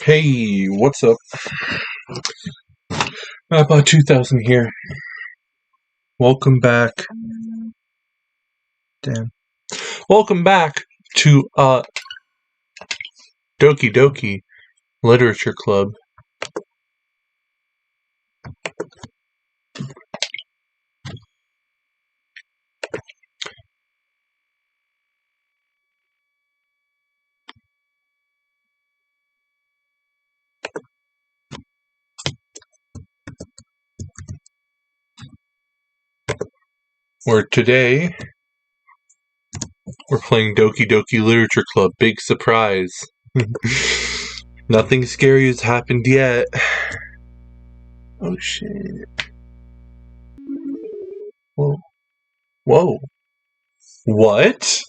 Hey, what's up? About 2000 here. Welcome back. Damn. Welcome back to Doki Doki Literature Club. Where today we're playing Doki Doki Literature Club. Big surprise. Nothing scary has happened yet. Oh shit. Whoa. Whoa. What?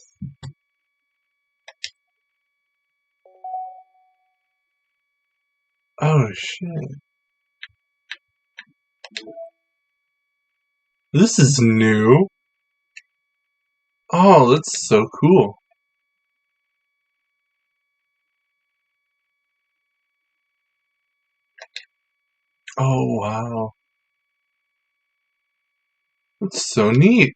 Oh shit. This is new. Oh, that's so cool. Oh wow. That's so neat.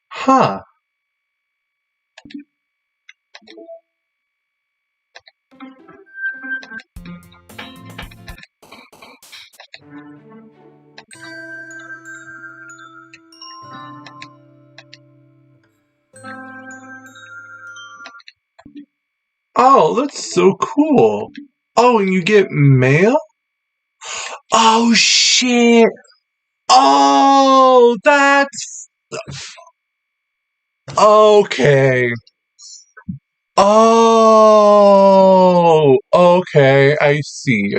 Huh. Oh, that's so cool. Oh, and you get mail? Oh, shit. Oh, that's... Okay. Oh, okay. I see.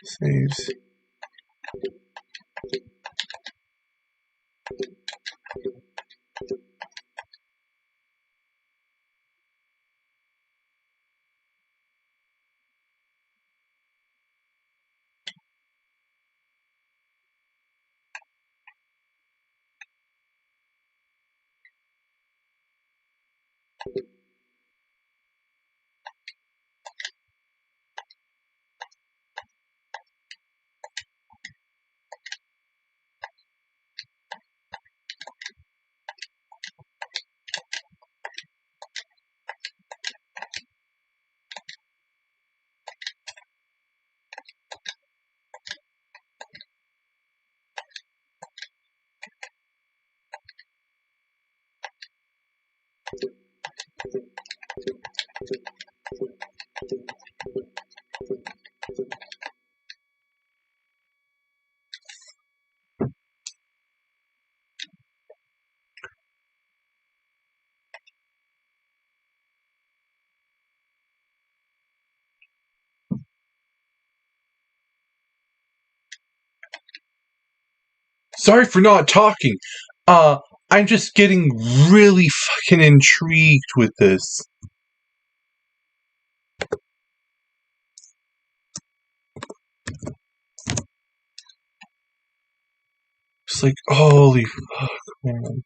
Saves. Sorry for not talking. I'm just getting really fucking intrigued with this. It's like, holy fuck, man.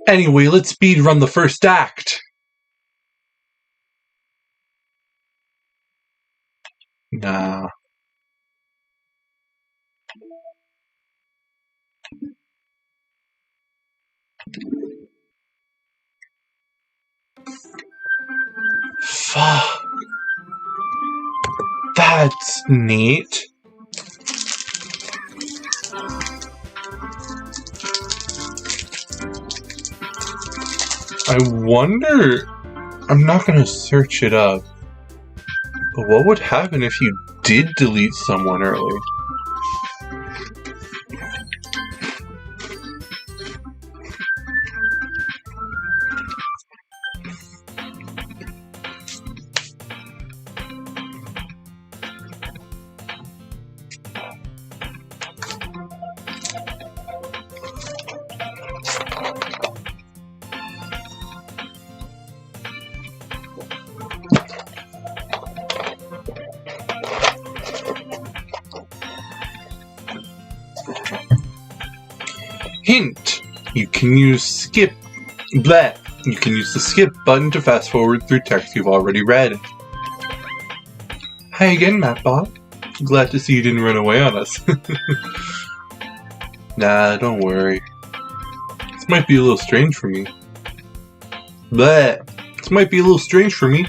Anyway, let's speed run the first act. Nah. Fuck. That's neat. I wonder... I'm not gonna search it up. But what would happen if you did delete someone early? Hint! You can use skip... Bleh! You can use the skip button to fast forward through text you've already read. Hi again, Mapbot. Glad to see you didn't run away on us. Nah, don't worry. This might be a little strange for me. Bleh! This might be a little strange for me,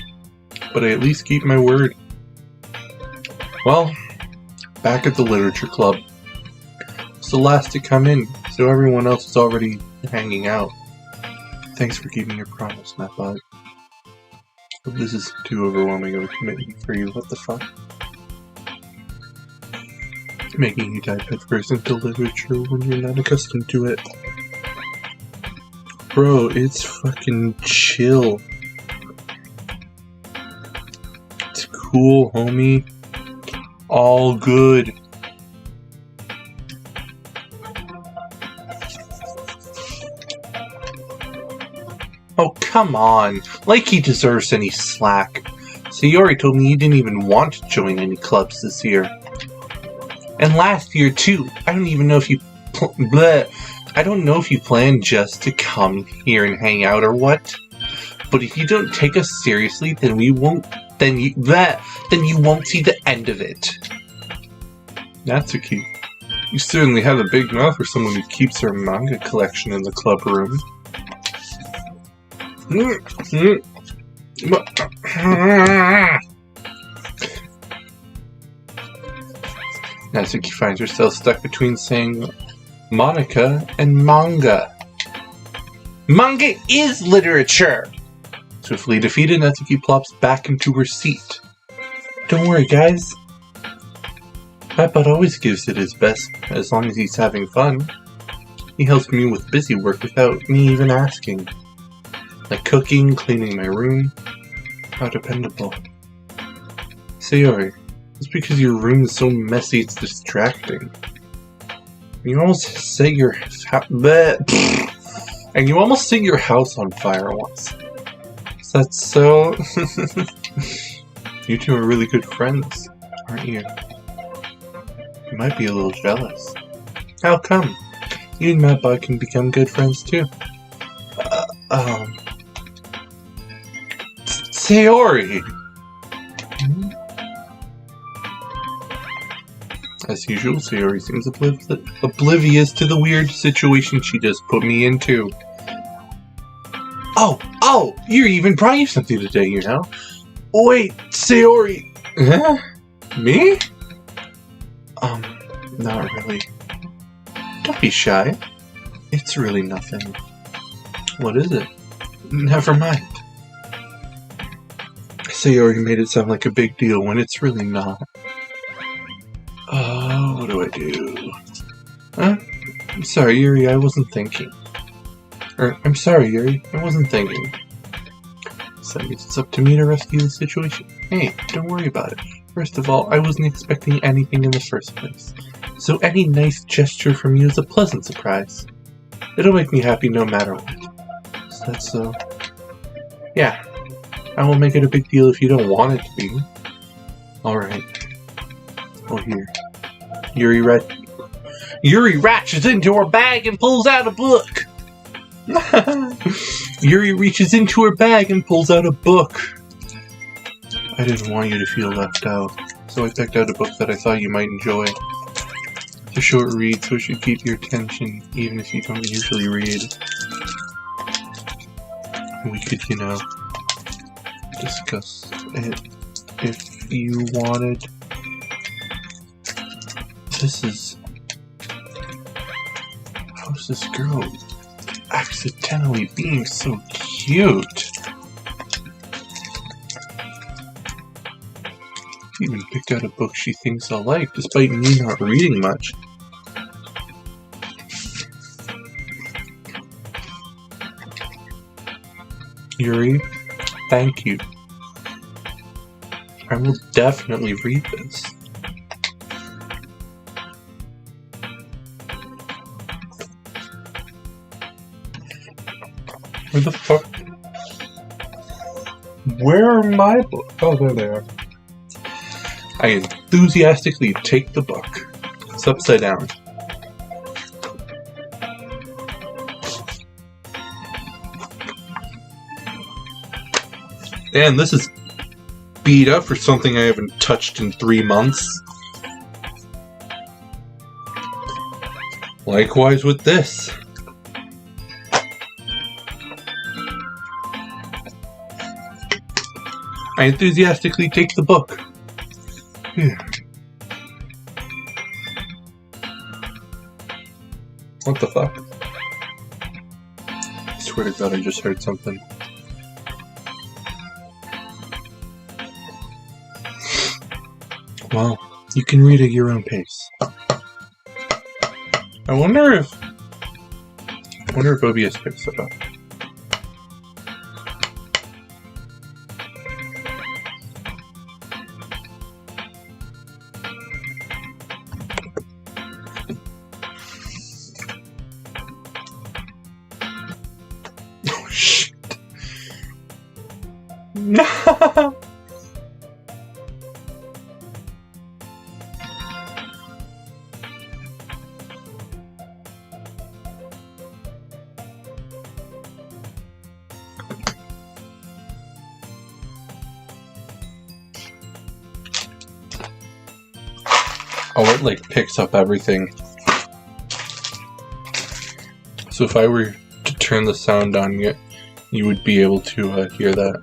but I at least keep my word. Well, back at the literature club. It's the last to come in, so everyone else is already hanging out. Thanks for keeping your promise, Mapbot. Hope this is too overwhelming of a commitment for you. What the fuck? Making you dive headfirst into literature when you're not accustomed to it. Bro, it's fucking chill. It's cool, homie. All good. Oh, come on. Like he deserves any slack. Sayori told me you didn't even want to join any clubs this year. And last year, too. I don't even know if you... I don't know if you plan just to come here and hang out or what. But if you don't take us seriously, then we won't... Then you won't see the end of it. Natsuki, you certainly have a big mouth for someone who keeps her manga collection in the club room. Natsuki finds herself stuck between saying Monica and manga. Manga is literature! Swiftly defeated, Natsuki plops back into her seat. Don't worry, guys. Mapbot always gives it his best, as long as he's having fun. He helps me with busy work without me even asking. Like cooking, cleaning my room. How dependable. Sayori, it's because your room is so messy it's distracting. You almost set your house on fire once. That's so... You two are really good friends, aren't you? You might be a little jealous. How come? You and Mapbot can become good friends too. Sayori! As usual, Sayori seems oblivious to the weird situation she just put me into. Oh, you're even buying something today, you know? Wait, Sayori! Huh? Me? Not really. Don't be shy. It's really nothing. What is it? Never mind. Sayori made it sound like a big deal when it's really not. What do I do? I'm sorry, Yuri, I wasn't thinking. I'm sorry, Yuri, I wasn't thinking. So it's up to me to rescue the situation. Hey, don't worry about it. First of all, I wasn't expecting anything in the first place. So any nice gesture from you is a pleasant surprise. It'll make me happy no matter what. So that's so... Yeah. I won't make it a big deal if you don't want it to be. Alright. Oh, here. Yuri reaches into her bag and pulls out a book! Yuri reaches into her bag and pulls out a book. I didn't want you to feel left out, so I picked out a book that I thought you might enjoy. It's a short read, so it should keep your attention, even if you don't usually read. We could, you know, discuss it if you wanted. How's this girl accidentally being so cute? She even picked out a book she thinks I'll like, despite me not reading much. Yuri, thank you. I will definitely read this. Where the fuck? Where are my books? Oh, there they are. I enthusiastically take the book. It's upside down. And this is beat up for something I haven't touched in 3 months. Likewise with this. I enthusiastically take the book. What the fuck? I swear to God, I just heard something. Well, you can read at your own pace. I wonder if OBS picks it up. Oh shit! No. Oh, it like picks up everything. So if I were to turn the sound on, you would be able to hear that.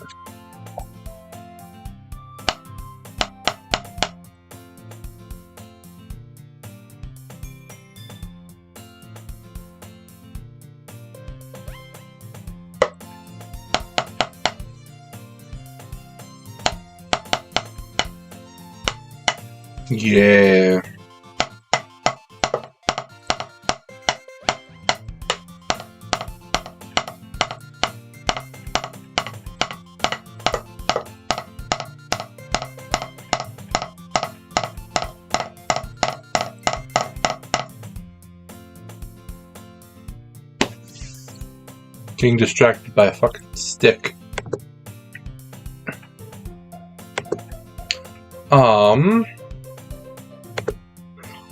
Yeah. Getting distracted by a fucking stick.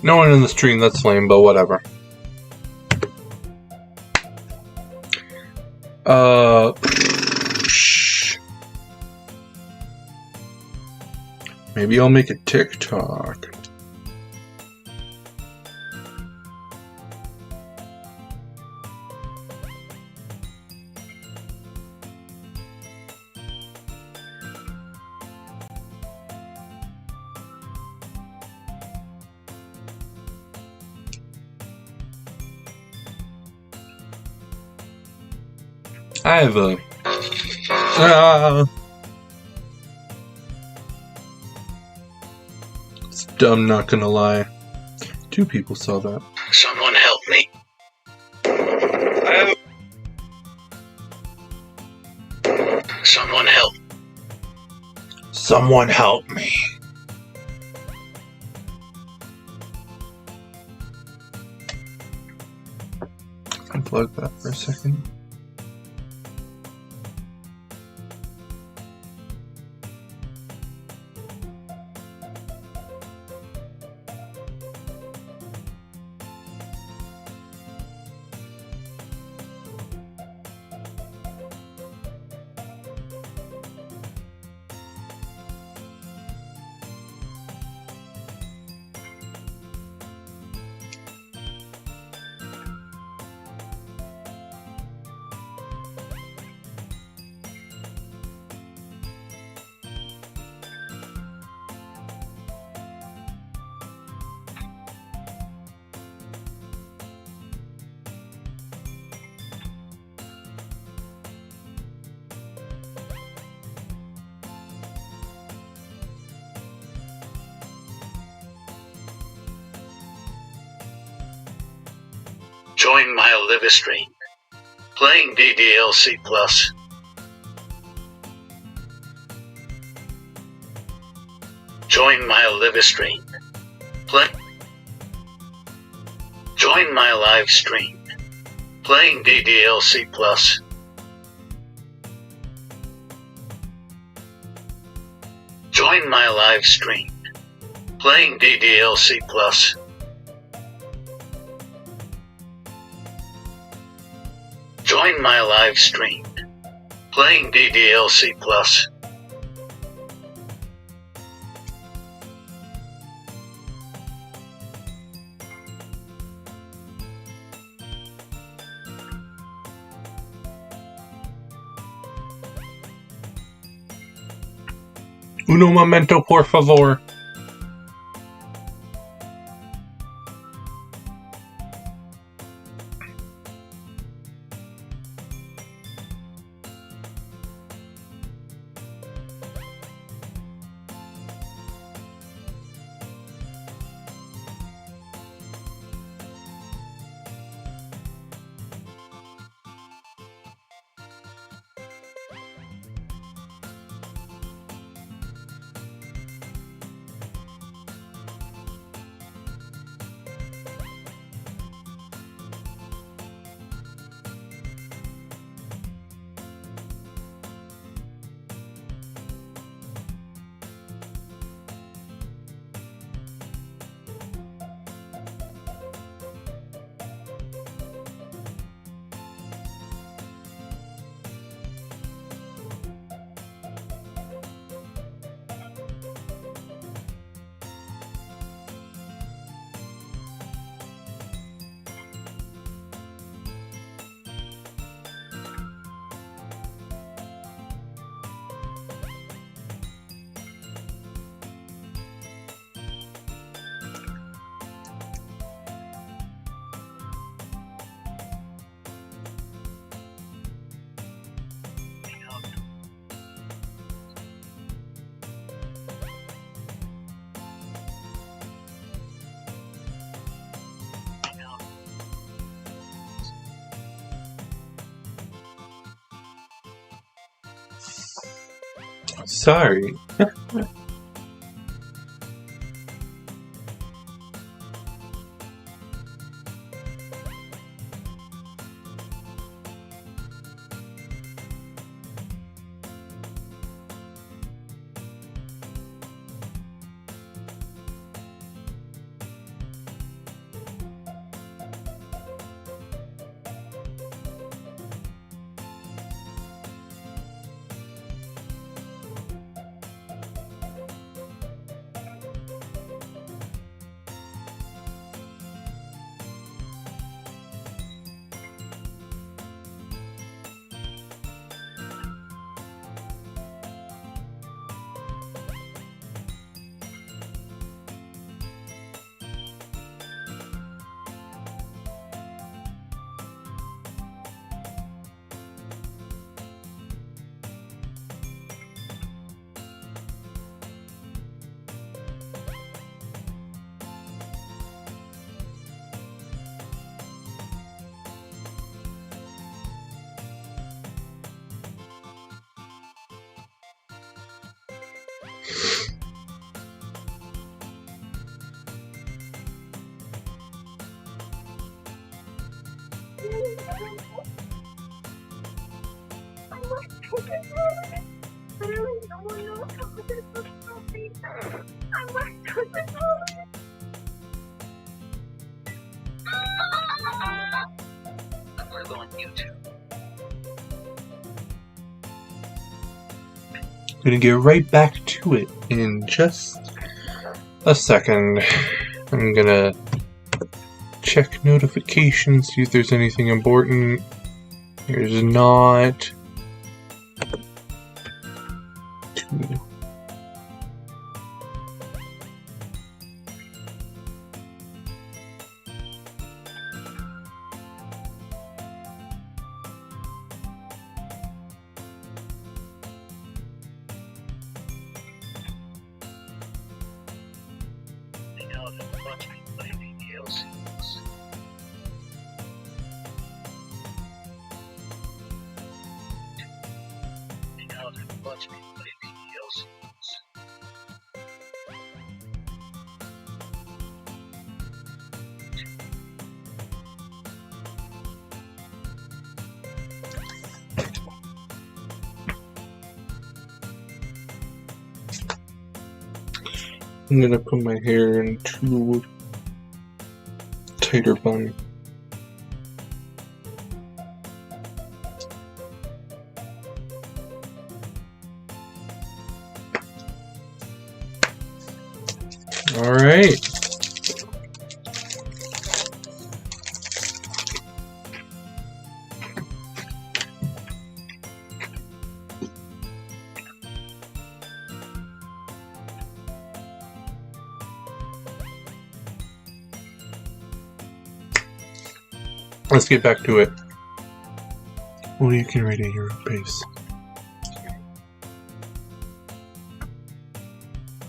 No one in the stream, that's lame, but whatever. Maybe I'll make a TikTok. I have a... It's dumb, not gonna lie. 2 people saw that. Someone help me. Someone help. Someone help me. Unplug that for a second. Join my live stream. Playing DDLC Plus. Join my live stream. Join my live stream. Playing DDLC Plus. Join my live stream. Playing DDLC Plus. Join my live stream. Playing DDLC Plus. Uno momento, por favor. Sorry. I'm gonna get right back to it in just a second. I'm gonna check notifications, see if there's anything important. There's not. I'm gonna put my hair into a tighter bun. All right. Let's get back to it. Well, you can read at your own pace.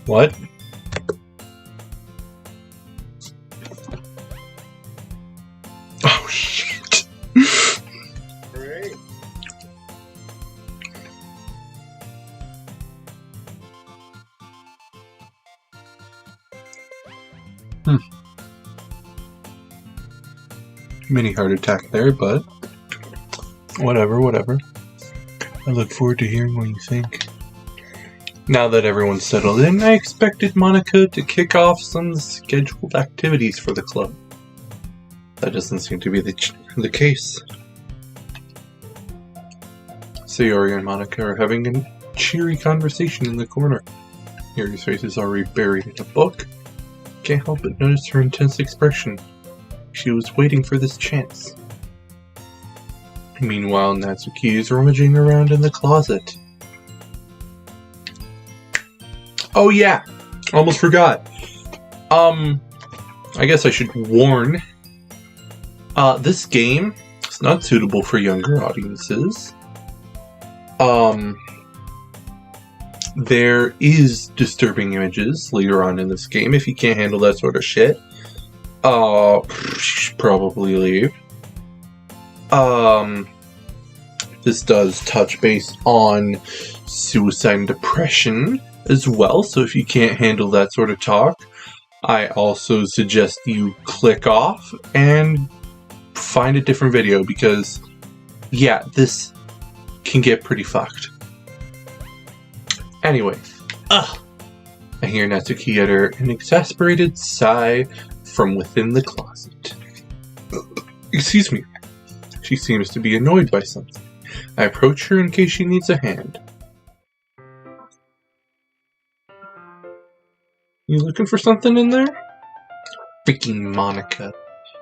What? Oh, shit. Alright. Mini heart attack there, but whatever. I look forward to hearing what you think. Now that everyone's settled in, I expected Monica to kick off some scheduled activities for the club. That doesn't seem to be the case. Sayori and Monica are having a cheery conversation in the corner. Yuri's face is already buried in a book. Can't help but notice her intense expression. She was waiting for this chance. Meanwhile, Natsuki is rummaging around in the closet. Oh yeah! Almost forgot. I guess I should warn. This game is not suitable for younger audiences. There is disturbing images later on in this game. If you can't handle that sort of shit, you should probably leave. This does touch base on suicide and depression as well, so if you can't handle that sort of talk, I also suggest you click off and find a different video, because yeah, this can get pretty fucked. Anyway, I hear Natsuki utter an exasperated sigh from within the closet. Excuse me. She seems to be annoyed by something. I approach her in case she needs a hand. You looking for something in there? Freaking Monica.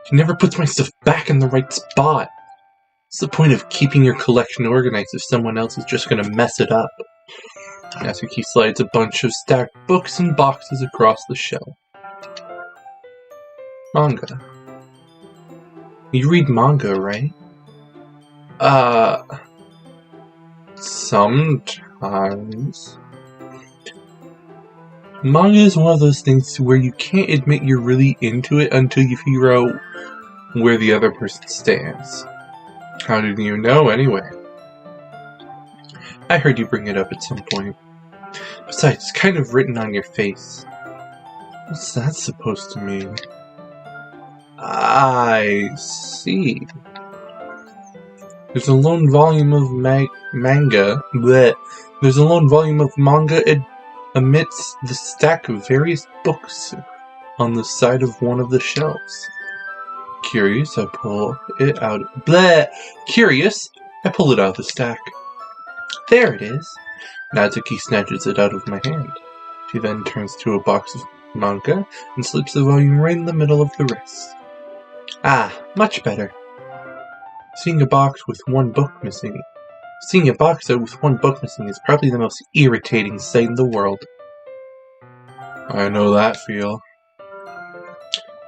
She never puts my stuff back in the right spot. What's the point of keeping your collection organized if someone else is just gonna mess it up? Natsuki slides a bunch of stacked books and boxes across the shelf. Manga. You read manga, right? Sometimes. Manga is one of those things where you can't admit you're really into it until you figure out where the other person stands. How did you know, anyway? I heard you bring it up at some point. Besides, it's kind of written on your face. What's that supposed to mean? I see. There's a lone volume of manga. Bleh. There's a lone volume of manga amidst the stack of various books on the side of one of the shelves. Curious, I pull it out. Bleh! Curious, I pull it out of the stack. There it is. Natsuki snatches it out of my hand. She then turns to a box of manga and slips the volume right in the middle of the rest. Ah, much better. Seeing a box out with one book missing is probably the most irritating sight in the world. I know that feel.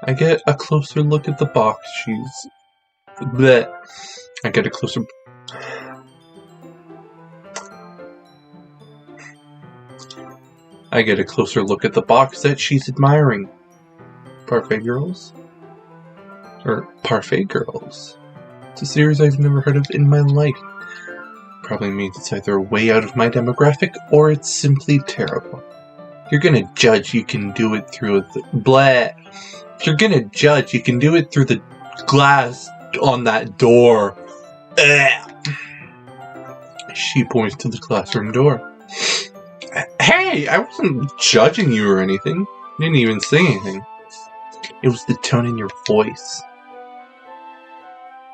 I get a closer look at the box. I get a closer look at the box that she's admiring. Parfait Girls? Or Parfait Girls? It's a series I've never heard of in my life. Probably means it's either way out of my demographic or it's simply terrible. If you're gonna judge, you can do it through the If you're gonna judge, you can do it through the glass on that door. She points to the classroom door. Hey, I wasn't judging you or anything. You didn't even say anything. It was the tone in your voice.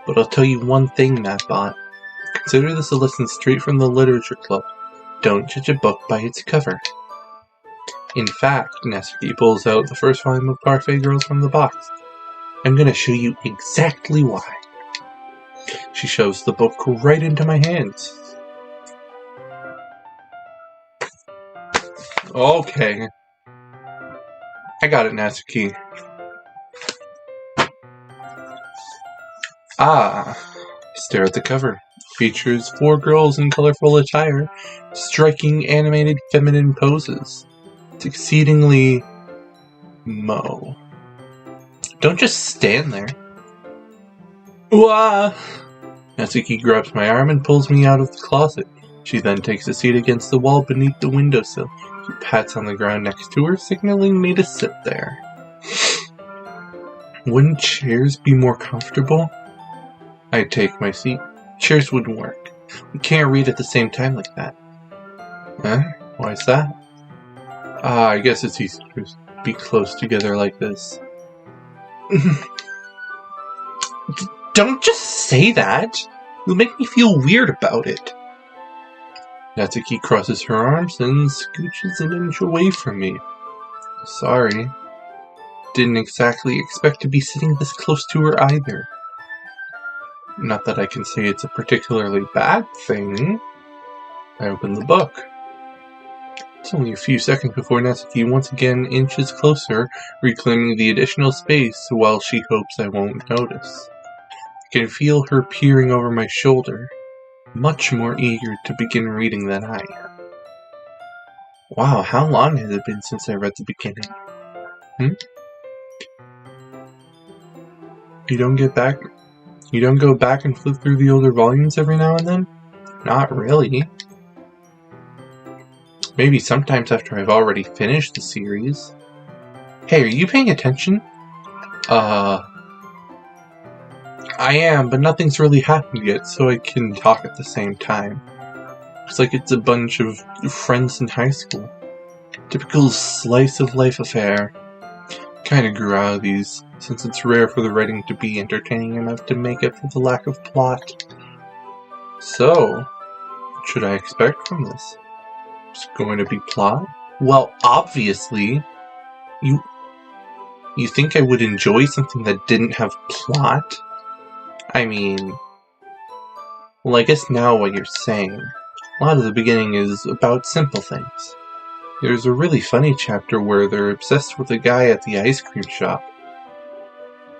But I'll tell you one thing, Mattbot. Consider this a lesson straight from the literature club. Don't judge a book by its cover. In fact, Natsuki pulls out the first volume of Parfait Girls from the box. I'm gonna show you exactly why. She shoves the book right into my hands. Okay. I got it, Natsuki. Ah, stare at the cover. Features 4 girls in colorful attire, striking animated feminine poses. It's exceedingly Mo. Don't just stand there. Wah! Natsuki grabs my arm and pulls me out of the closet. She then takes a seat against the wall beneath the windowsill. She pats on the ground next to her, signaling me to sit there. Wouldn't chairs be more comfortable? I take my seat. Chairs wouldn't work. We can't read at the same time like that. Huh? Why is that? I guess it's easier to be close together like this. Don't just say that! You'll make me feel weird about it. Natsuki crosses her arms and scooches an inch away from me. Sorry. Didn't exactly expect to be sitting this close to her either. Not that I can say it's a particularly bad thing. I open the book. It's only a few seconds before Natsuki once again inches closer, reclaiming the additional space while she hopes I won't notice. I can feel her peering over my shoulder, much more eager to begin reading than I am. Wow, how long has it been since I read the beginning? You don't go back and flip through the older volumes every now and then? Not really. Maybe sometimes after I've already finished the series. Hey, are you paying attention? I am, but nothing's really happened yet, so I can talk at the same time. It's like it's a bunch of friends in high school. Typical slice of life affair. Kinda grew out of these, since it's rare for the writing to be entertaining enough to make up for the lack of plot. So, what should I expect from this? Is it going to be plot? Well, obviously. You think I would enjoy something that didn't have plot? I mean, well, I guess now what you're saying. A lot of the beginning is about simple things. There's a really funny chapter where they're obsessed with a guy at the ice cream shop.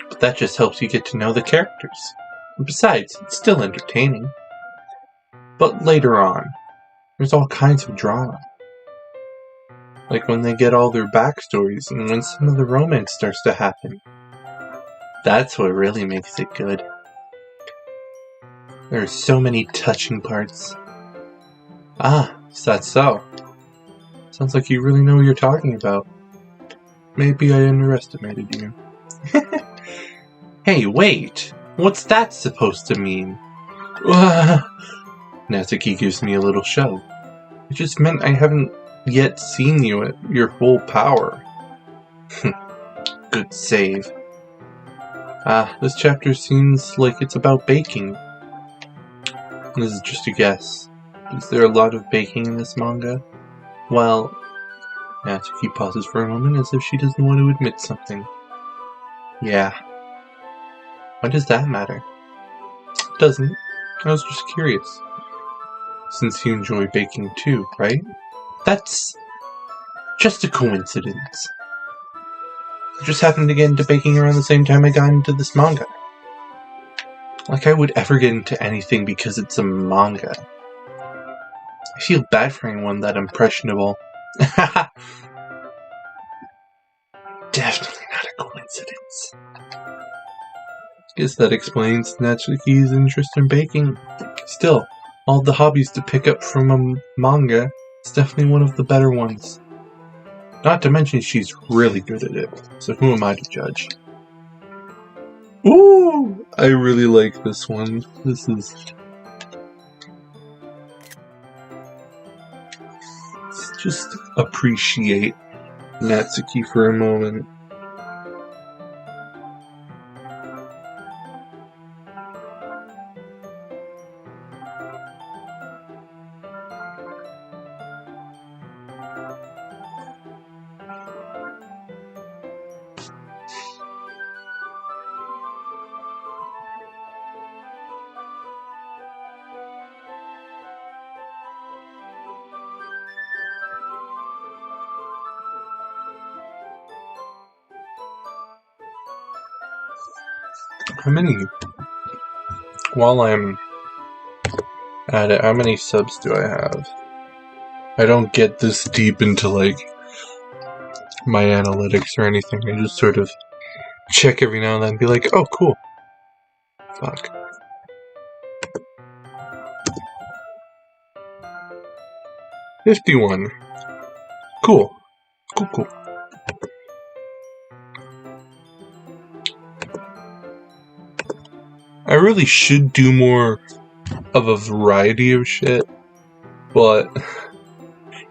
But that just helps you get to know the characters. And besides, it's still entertaining. But later on, there's all kinds of drama. Like when they get all their backstories and when some of the romance starts to happen. That's what really makes it good. There are so many touching parts. Ah, is that so? Sounds like you really know what you're talking about. Maybe I underestimated you. Hey, wait! What's that supposed to mean? Natsuki gives me a little shove. It just meant I haven't yet seen you at your full power. Good save. This chapter seems like it's about baking. This is just a guess. Is there a lot of baking in this manga? Well, Natsuki pauses for a moment as if she doesn't want to admit something. Yeah. Why does that matter? It doesn't. I was just curious. Since you enjoy baking too, right? That's just a coincidence. I just happened to get into baking around the same time I got into this manga. Like I would ever get into anything because it's a manga. I feel bad for anyone that impressionable. Definitely not a coincidence. Guess that explains Natsuki's interest in baking. Still, all the hobbies to pick up from a manga, it's definitely one of the better ones. Not to mention she's really good at it, so who am I to judge? Ooh! I really like this one. Let's just appreciate Natsuki for a moment. How many while I'm at it, how many subs do I have? I don't get this deep into, like, my analytics or anything. I just sort of check every now and then and be like, oh, cool. Fuck. $51. Cool. Cool. I really should do more of a variety of shit, but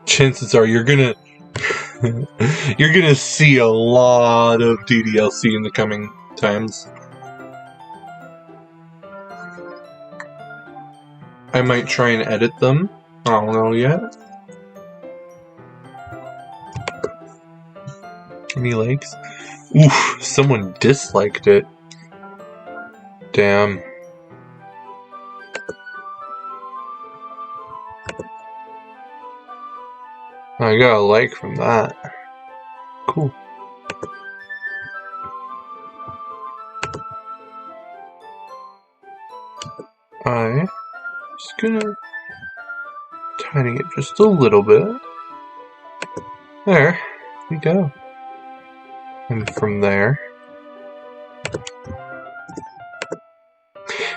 chances are you're gonna see a lot of DDLC in the coming times. I might try and edit them. I don't know yet. Any likes? Oof, someone disliked it. Damn. I got a like from that. Cool. I'm just gonna tidy it just a little bit. There we go. And from there.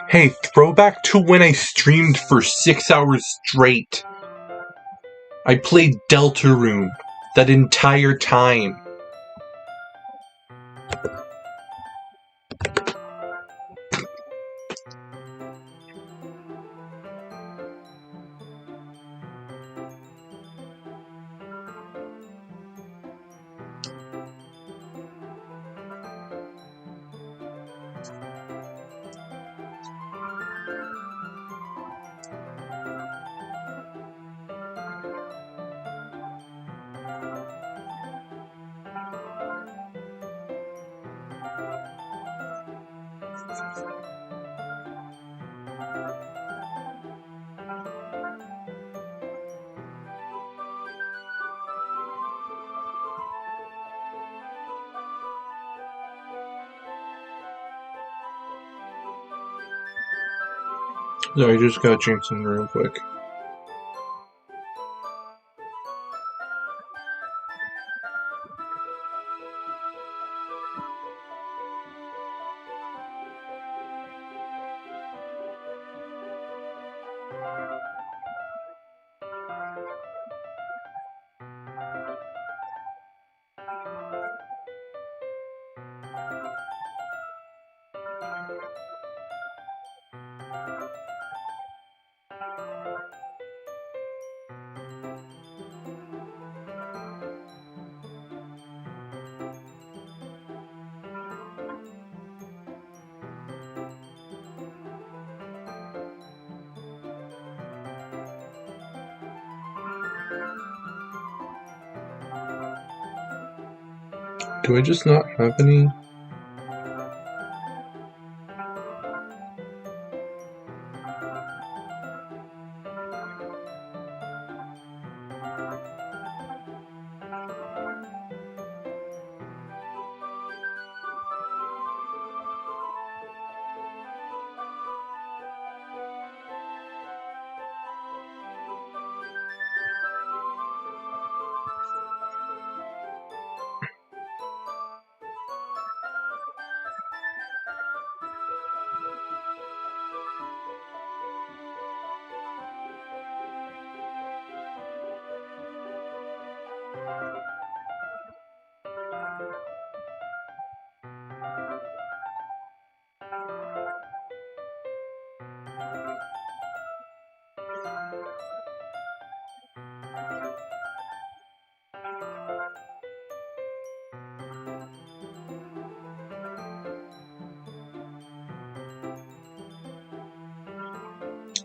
Hey, throwback to when I streamed for 6 hours straight. I played Deltarune that entire time. So I just gotta drink some real quick. Do I just not have any?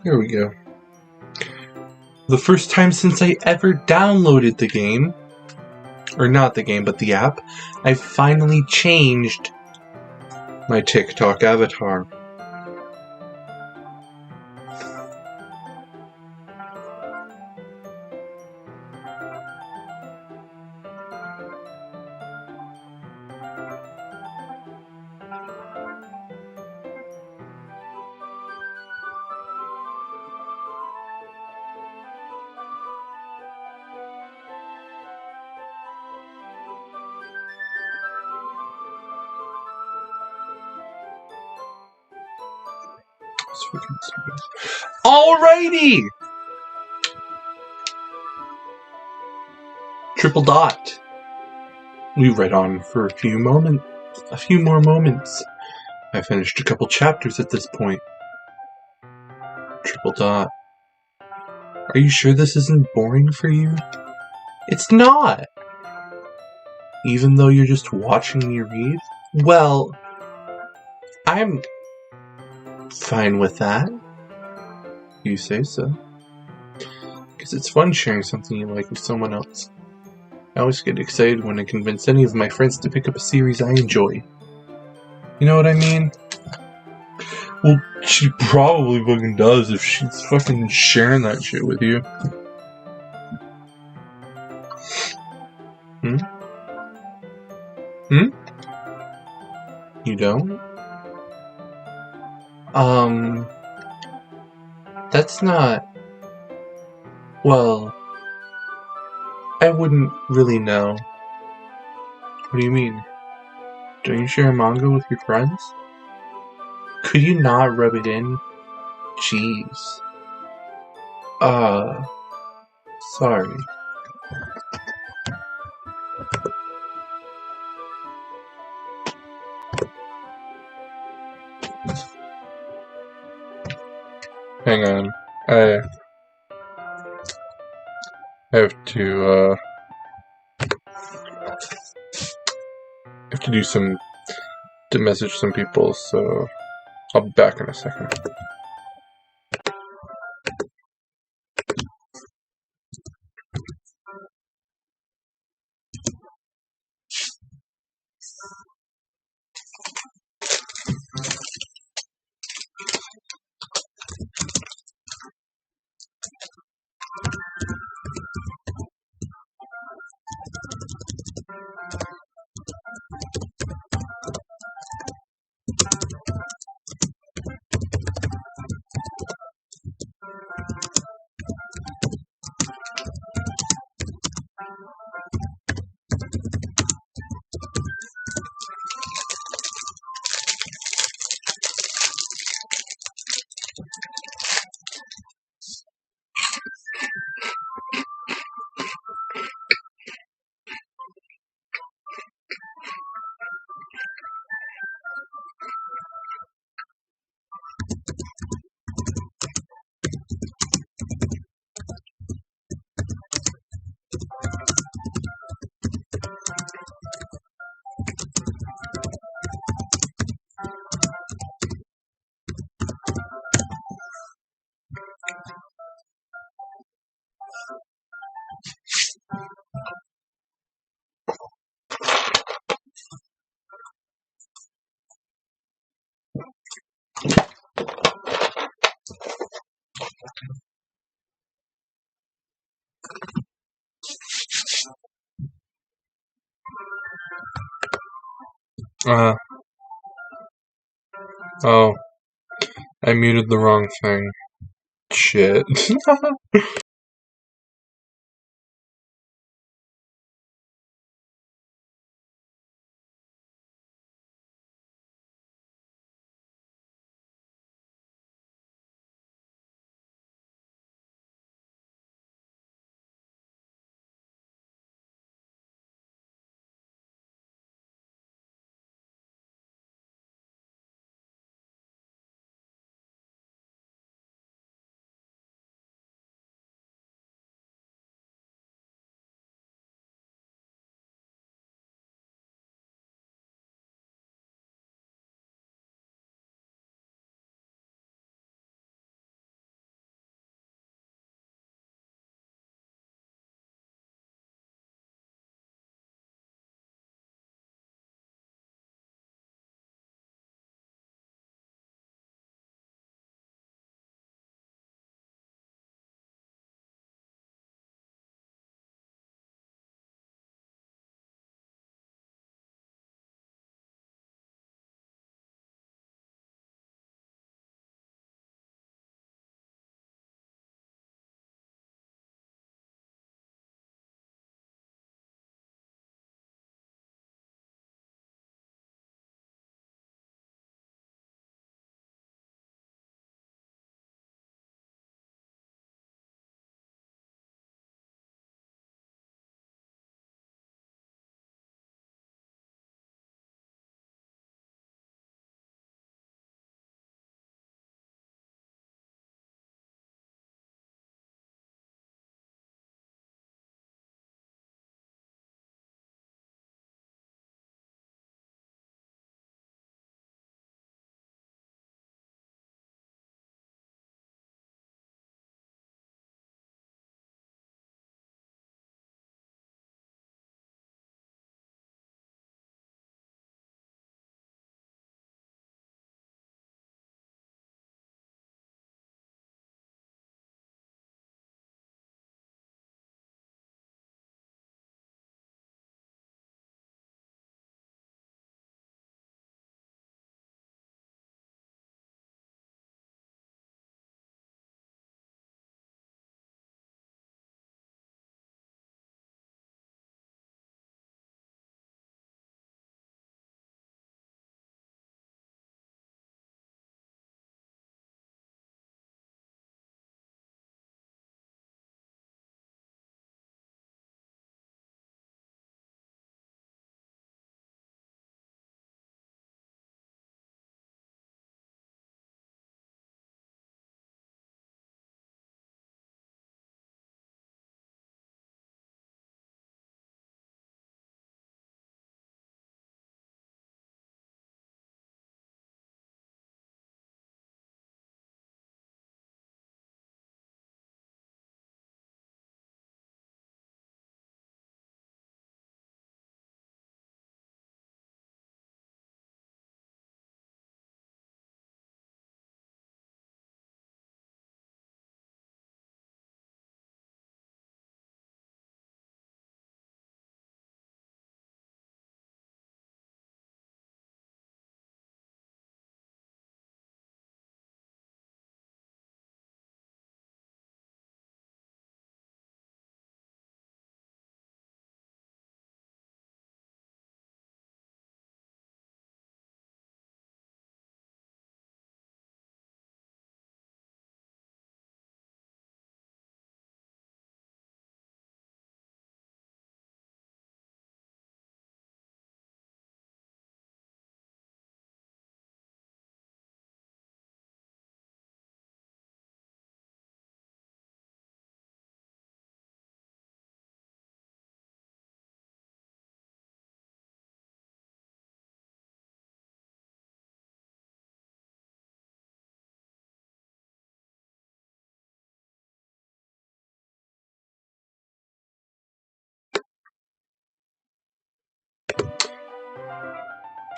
Here we go. The first time since I ever downloaded the game, or not the game, but the app, I finally changed my TikTok avatar. Alrighty! Triple dot. We read on for a few more moments. I finished a couple chapters at this point. Triple dot. Are you sure this isn't boring for you? It's not! Even though you're just watching me read? Well, I'm fine with that. You say so. Because it's fun sharing something you like with someone else. I always get excited when I convince any of my friends to pick up a series I enjoy. You know what I mean? Well, she probably fucking does if she's fucking sharing that shit with you. You don't? That's not... Well, I wouldn't really know. What do you mean? Don't you share manga with your friends? Could you not rub it in? Jeez. Sorry. Hang on. I have to message some people, so I'll be back in a second. Oh, I muted the wrong thing. Shit.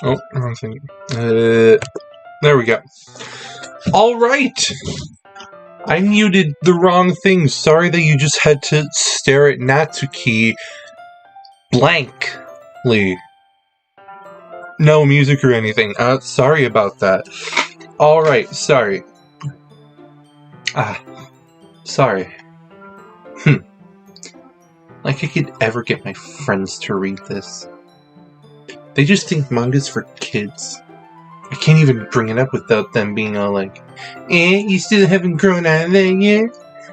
Oh, wrong thing. There we go. Alright! I muted the wrong thing. Sorry that you just had to stare at Natsuki blankly. No music or anything. Sorry about that. Alright, sorry. Sorry. Like I could ever get my friends to read this. They just think manga's for kids. I can't even bring it up without them being all like, you still haven't grown out of that yet?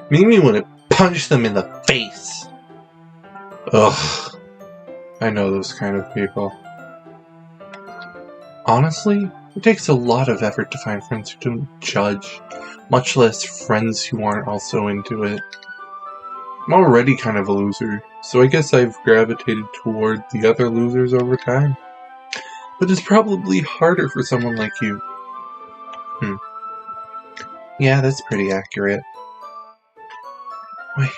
Made me want to punch them in the face. Ugh. I know those kind of people. Honestly, it takes a lot of effort to find friends who don't judge, much less friends who aren't also into it. I'm already kind of a loser, so I guess I've gravitated toward the other losers over time. But it's probably harder for someone like you. Yeah, that's pretty accurate. Wait.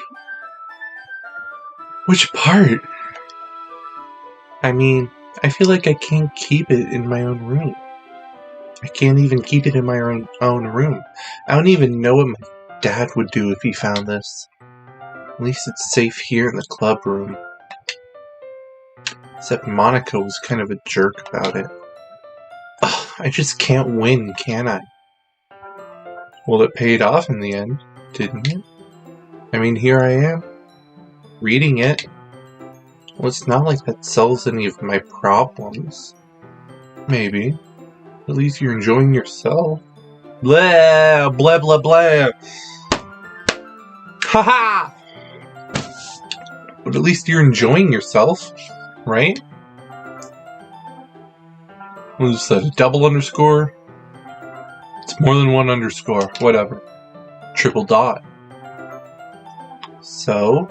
Which part? I mean, I feel like I can't keep it in my own room. I can't even keep it in my own room. I don't even know what my dad would do if he found this. At least it's safe here in the club room. Except Monica was kind of a jerk about it. Ugh, I just can't win, can I? Well, it paid off in the end, didn't it? I mean, here I am, reading it. Well, it's not like that solves any of my problems. Maybe. At least you're enjoying yourself. Blah, blah, blah, blah. Haha! But at least you're enjoying yourself, right? What is that, a double underscore? It's more than one underscore, whatever. Triple dot. So?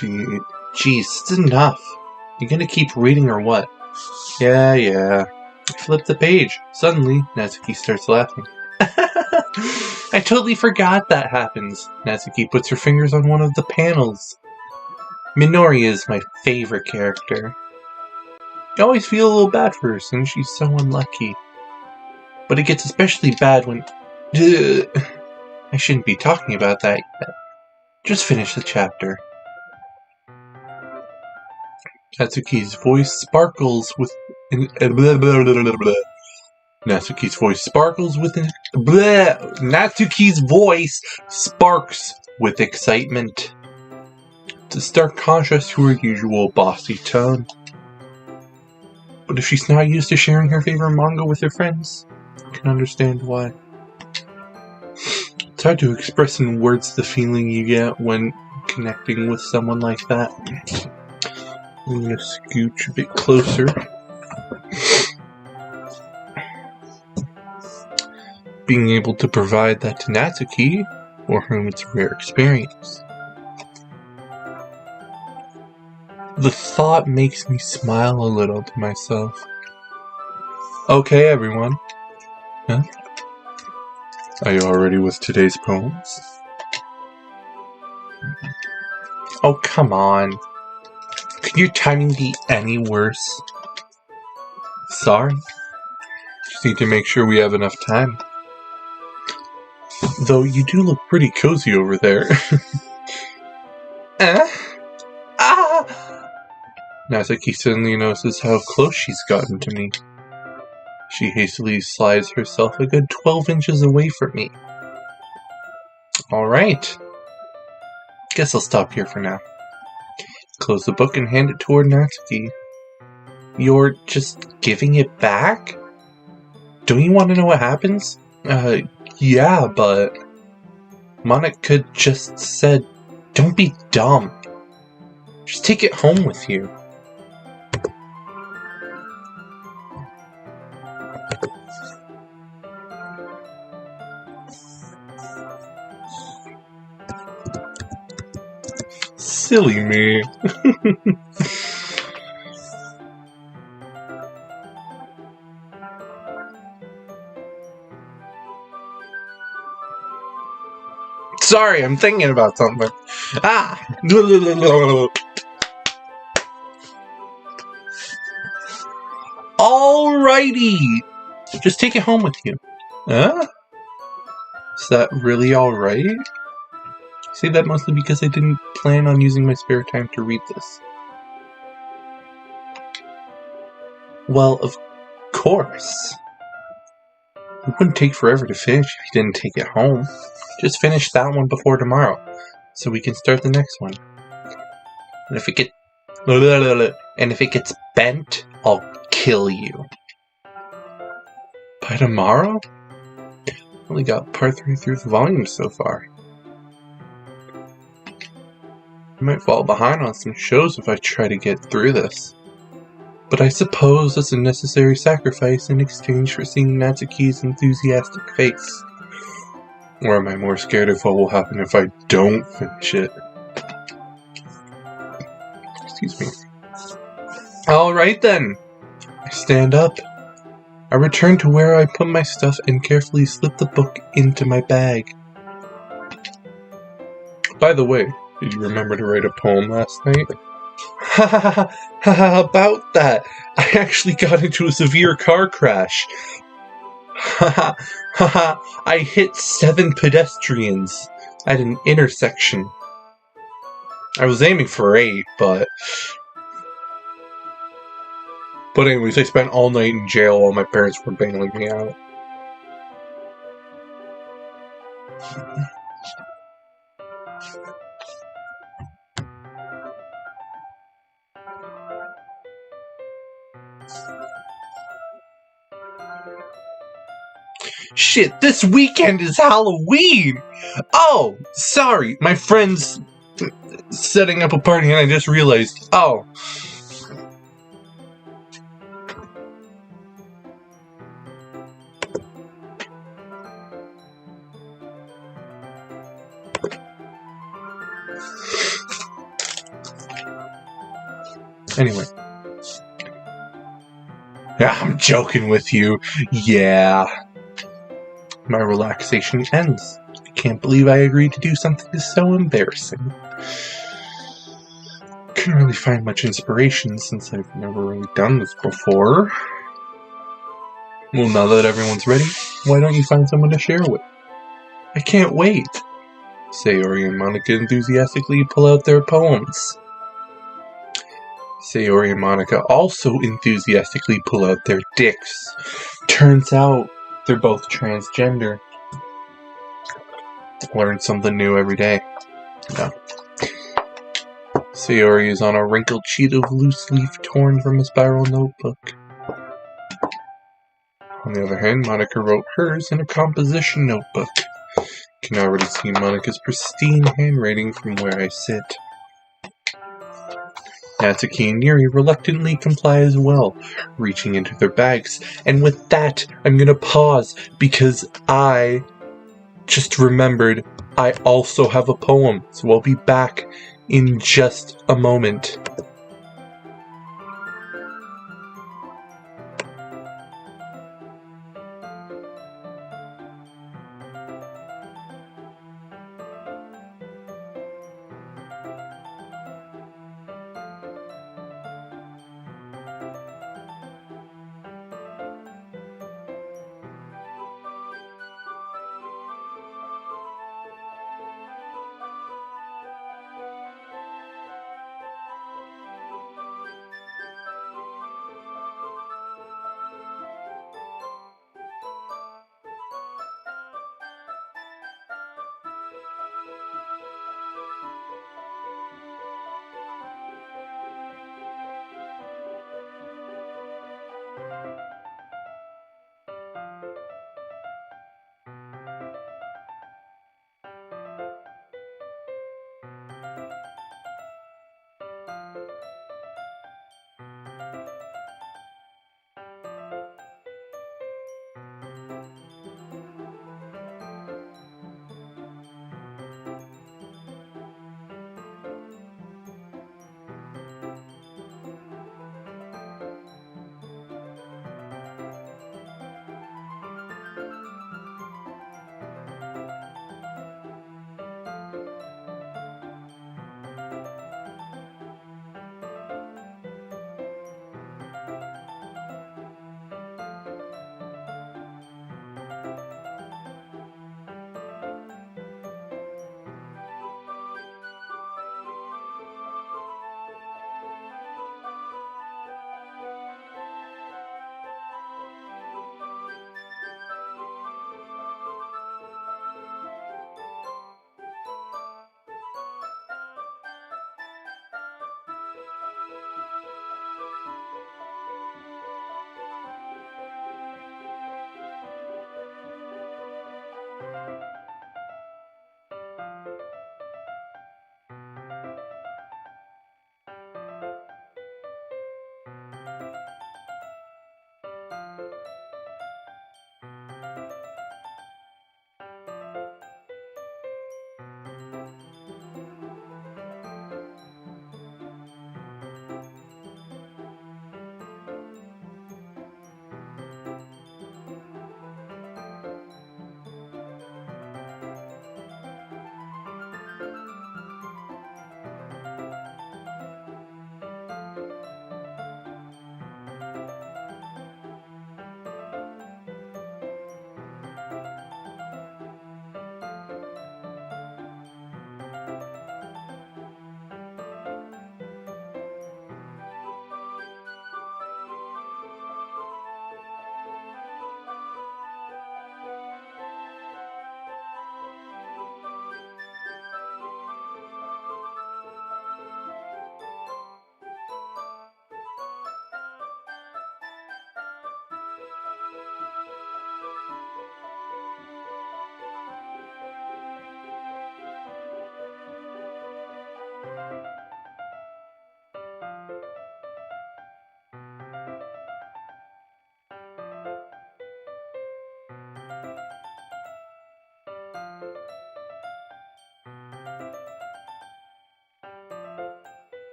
Jeez, it's enough. You gonna keep reading or what? Yeah. Flip the page. Suddenly, Natsuki starts laughing. I totally forgot that happens. Natsuki puts her fingers on one of the panels. Minori is my favorite character. I always feel a little bad for her since she's so unlucky. But it gets especially bad when... I shouldn't be talking about that yet. Just finish the chapter. Natsuki's voice sparkles with... Natsuki's voice sparkles with... Natsuki's voice sparks with excitement. It's a stark contrast to her usual bossy tone. But if she's not used to sharing her favorite manga with her friends, I can understand why. It's hard to express in words the feeling you get when connecting with someone like that. I'm gonna scooch a bit closer. Being able to provide that to Natsuki, for whom it's a rare experience. The thought makes me smile a little to myself. Okay, everyone. Huh? Are you all ready with today's poems? Oh, come on. Could your timing be any worse? Sorry. Just need to make sure we have enough time. Though you do look pretty cozy over there. Natsuki suddenly notices how close she's gotten to me. She hastily slides herself a good 12 inches away from me. Alright. Guess I'll stop here for now. Close the book and hand it toward Natsuki. You're just giving it back? Don't you want to know what happens? Yeah, but... Monica just said, don't be dumb. Just take it home with you. Silly me. Sorry, I'm thinking about something. alrighty. Just take it home with you. Huh? Is that really alright? I say that mostly because I didn't plan on using my spare time to read this. Well, of course. It wouldn't take forever to finish if you didn't take it home. Just finish that one before tomorrow, so we can start the next one. And if it gets bent, I'll kill you. By tomorrow? Only got part 3 through the volume so far. I might fall behind on some shows if I try to get through this. But I suppose that's a necessary sacrifice in exchange for seeing Natsuki's enthusiastic face. Or am I more scared of what will happen if I don't finish it? Excuse me. Alright then. I stand up. I return to where I put my stuff and carefully slip the book into my bag. By the way, did you remember to write a poem last night? Ha ha ha ha ha! About that! I actually got into a severe car crash. Ha ha ha ha! I hit 7 pedestrians at an intersection. I was aiming for 8, but anyways, I spent all night in jail while my parents were bailing me out. Shit, this weekend is Halloween! Oh, sorry, my friend's setting up a party and I just realized. Oh. Anyway. Yeah, I'm joking with you. Yeah. My relaxation ends. I can't believe I agreed to do something so embarrassing. Couldn't really find much inspiration since I've never really done this before. Well, now that everyone's ready, why don't you find someone to share with? I can't wait. Sayori and Monica enthusiastically pull out their poems. Sayori and Monica also enthusiastically pull out their dicks. Turns out they're both transgender. Learn something new every day. Yeah. Sayori is on a wrinkled sheet of loose leaf torn from a spiral notebook. On the other hand, Monica wrote hers in a composition notebook. Can already see Monica's pristine handwriting from where I sit. Natsuki and Yuri reluctantly comply as well, reaching into their bags. And with that, I'm gonna pause because I just remembered I also have a poem. So I'll be back in just a moment.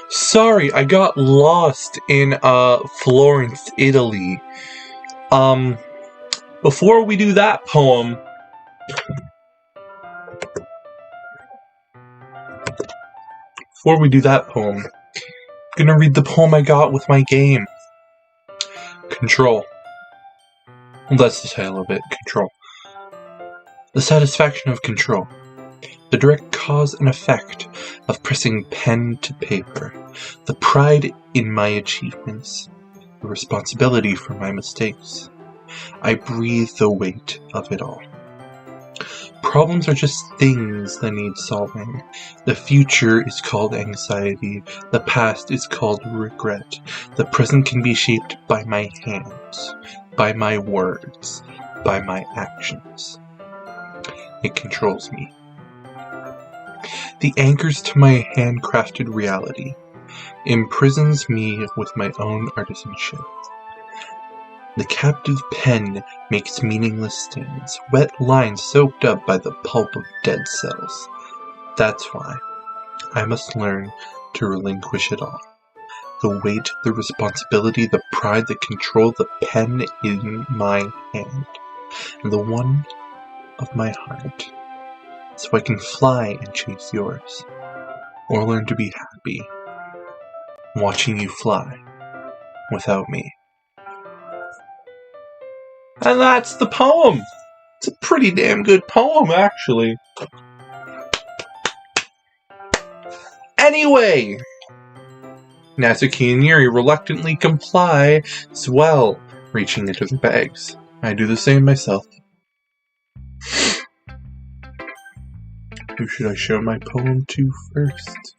Sorry, I got lost in Florence, Italy. Before we do that poem, I'm gonna read the poem I got with my game. Control. Well, that's the title of it, Control. The satisfaction of control. The direct cause and effect of pressing pen to paper. The pride in my achievements. The responsibility for my mistakes. I breathe the weight of it all. Problems are just things that need solving. The future is called anxiety. The past is called regret. The present can be shaped by my hands, by my words, by my actions. It controls me. The anchors to my handcrafted reality, imprisons me with my own artisanship. The captive pen makes meaningless stains, wet lines soaked up by the pulp of dead cells. That's why I must learn to relinquish it all. The weight, the responsibility, the pride, the control, the pen in my hand, and the one of my heart. So I can fly and chase yours, or learn to be happy watching you fly without me. And that's the poem! It's a pretty damn good poem, actually. Anyway! Natsuki and Yuri reluctantly comply as well, reaching into their bags. I do the same myself. Who should I show my poem to first?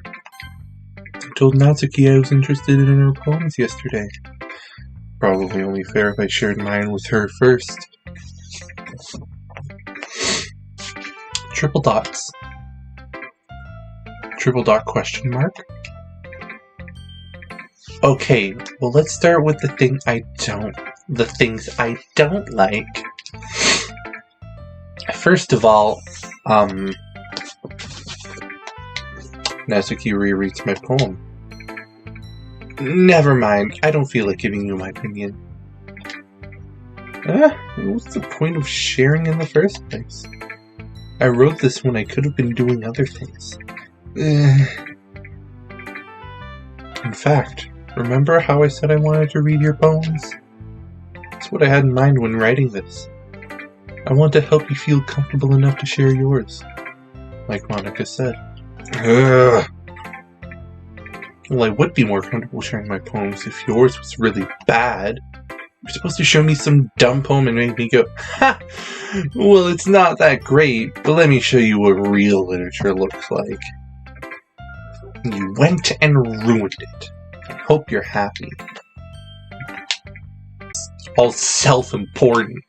I told Natsuki I was interested in her poems yesterday. Probably only fair if I shared mine with her first. Triple dots. Triple dot question mark. Okay, well let's start with the things I don't like. First of all, Natsuki rereads my poem. Never mind, I don't feel like giving you my opinion. What's the point of sharing in the first place? I wrote this when I could have been doing other things. In fact, remember how I said I wanted to read your poems? That's what I had in mind when writing this. I want to help you feel comfortable enough to share yours, like Monica said. Ugh. Well, I would be more comfortable sharing my poems if yours was really bad. You're supposed to show me some dumb poem and make me go, ha! Well, it's not that great, but let me show you what real literature looks like. You went and ruined it. I hope you're happy. It's all self-important.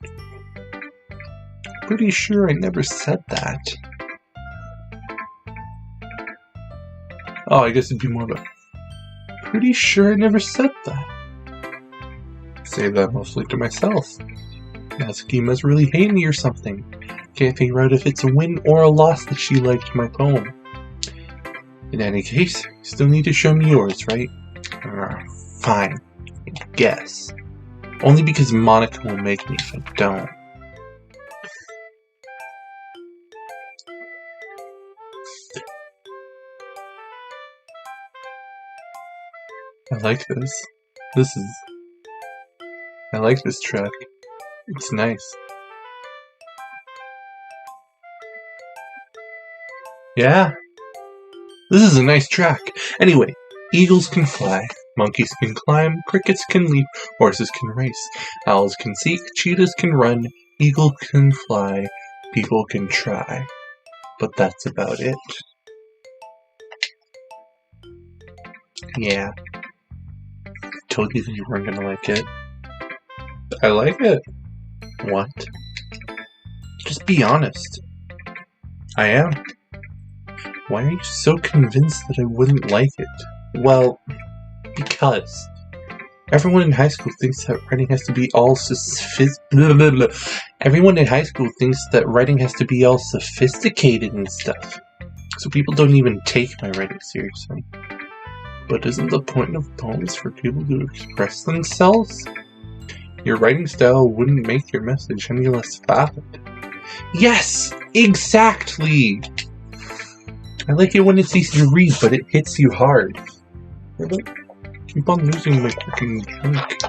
Pretty sure I never said that. Oh, I guess it'd be more of a... Pretty sure I never said that. I say that mostly to myself. Natsuki must really hate me or something. Can't figure out if it's a win or a loss that she liked my poem. In any case, you still need to show me yours, right? Fine. I guess. Only because Monica will make me if I don't. I like this. I like this track. It's nice. Yeah. This is a nice track. Anyway, eagles can fly, monkeys can climb, crickets can leap, horses can race, owls can seek, cheetahs can run, eagle can fly, people can try. But that's about it. Yeah. I told you that you weren't gonna like it. I like it. What? Just be honest. I am. Why are you so convinced that I wouldn't like it? Well, because everyone in high school thinks that writing has to be all Everyone in high school thinks that writing has to be all sophisticated and stuff. So people don't even take my writing seriously. But isn't the point of poems for people to express themselves? Your writing style wouldn't make your message any less valid. Yes! Exactly! I like it when it's easy to read, but it hits you hard. Hey, look, keep on losing my freaking drink.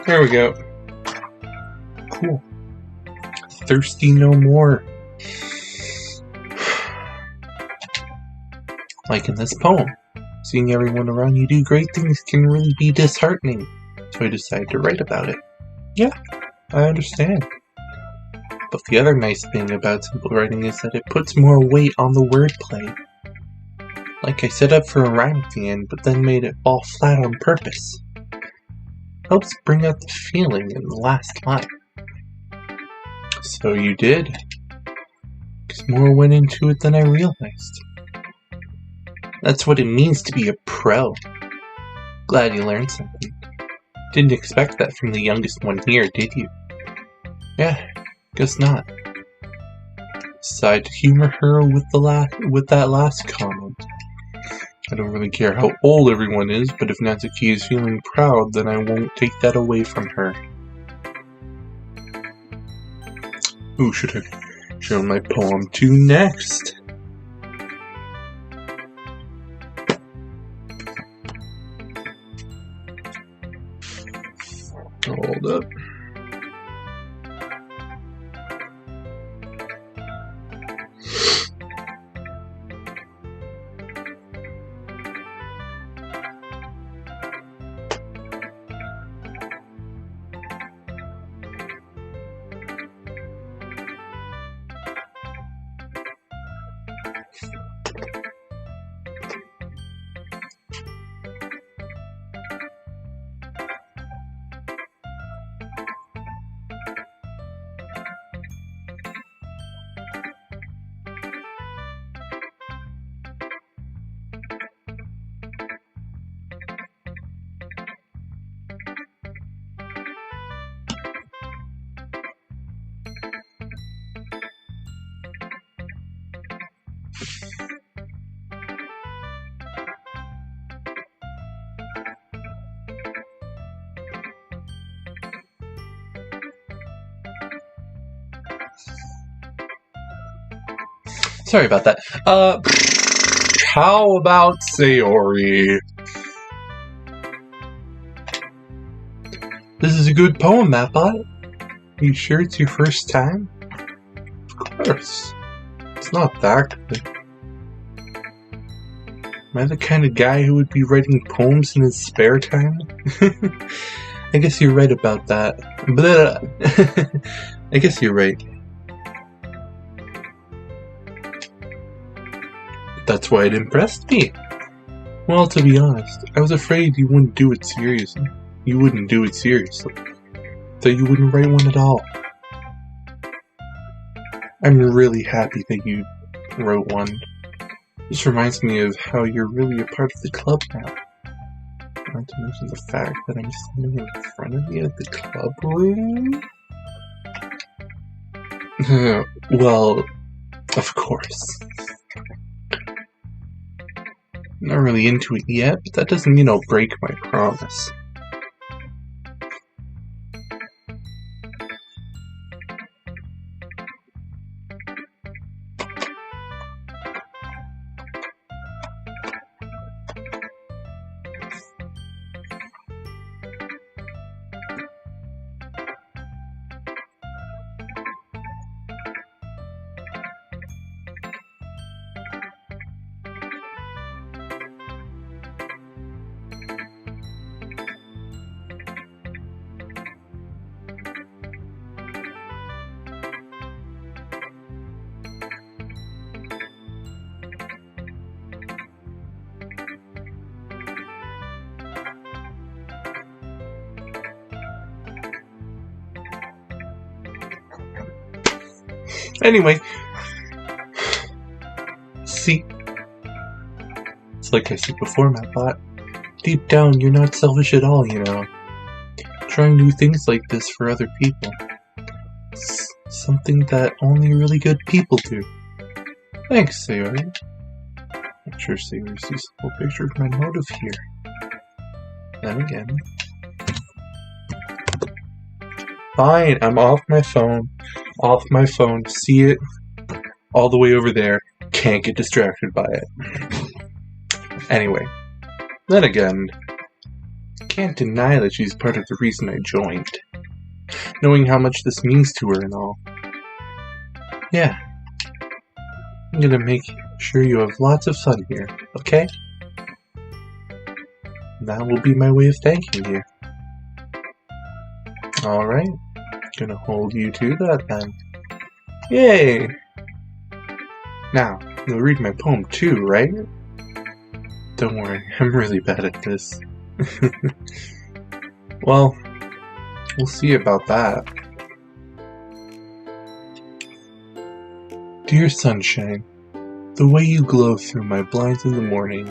There we go. Cool. Thirsty no more. Like in this poem, seeing everyone around you do great things can really be disheartening. So I decided to write about it. Yeah, I understand. But the other nice thing about simple writing is that it puts more weight on the wordplay. Like I set up for a rhyme at the end, but then made it fall flat on purpose. Helps bring out the feeling in the last line. So you did. Because more went into it than I realized. That's what it means to be a pro. Glad you learned something. Didn't expect that from the youngest one here, did you? Yeah, guess not. Decided to humor her with that last comment. I don't really care how old everyone is, but if Natsuki is feeling proud, then I won't take that away from her. Who should I show my poem to next? Hold up. Sorry about that. How about Sayori? This is a good poem, Mapbot. Are you sure it's your first time? Of course. It's not that good. Am I the kind of guy who would be writing poems in his spare time? I guess you're right about that. I guess you're right. That's why it impressed me. Well, to be honest, I was afraid you wouldn't do it seriously. So you wouldn't write one at all. I'm really happy that you wrote one. This reminds me of how you're really a part of the club now. Not to mention the fact that I'm standing in front of you at the club room. Well, of course. Not really into it yet, but that doesn't mean I'll break my promise. Anyway, see, it's like I said before, Mattbot. Deep down, you're not selfish at all, you know. Trying new things like this for other people. It's something that only really good people do. Thanks, Sayori. I'm sure Sayori sees the whole picture of my motive here. Then again. Fine, I'm off my phone. Off my phone. See it? All the way over there. Can't get distracted by it. Anyway. Then again. Can't deny that she's part of the reason I joined. Knowing how much this means to her and all. Yeah. I'm gonna make sure you have lots of fun here, okay? That will be my way of thanking you. Alright. Gonna hold you to that then. Yay! Now, you'll read my poem too, right? Don't worry, I'm really bad at this. Well, we'll see about that. Dear sunshine, the way you glow through my blinds in the morning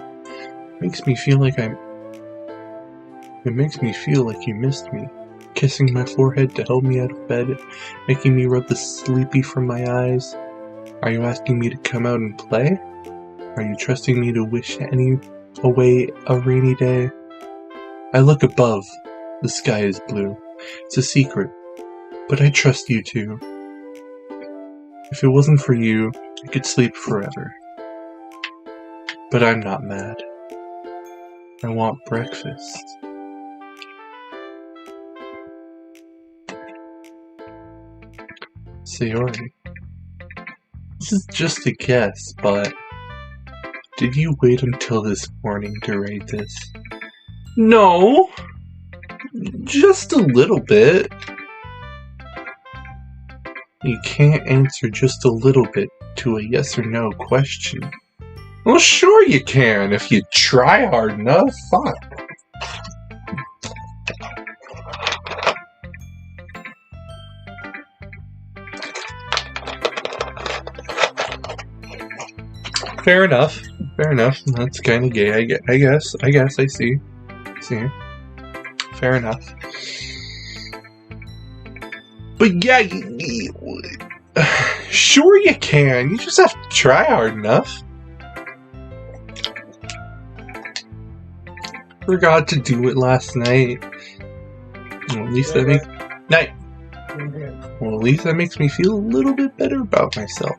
makes me feel like It makes me feel like you missed me. Kissing my forehead to help me out of bed, making me rub the sleepy from my eyes. Are you asking me to come out and play? Are you trusting me to wish away a rainy day? I look above. The sky is blue. It's a secret. But I trust you too. If it wasn't for you, I could sleep forever. But I'm not mad. I want breakfast. Sayori, this is just a guess, but did you wait until this morning to write this? No! Just a little bit. You can't answer just a little bit to a yes or no question. Well, sure you can, if you try hard enough. Fine. Fair enough. Fair enough. That's kind of gay. I guess. I see. Fair enough. But yeah, sure you can. You just have to try hard enough. Forgot to do it last night. Well, at least that makes Well, at least that makes me feel a little bit better about myself.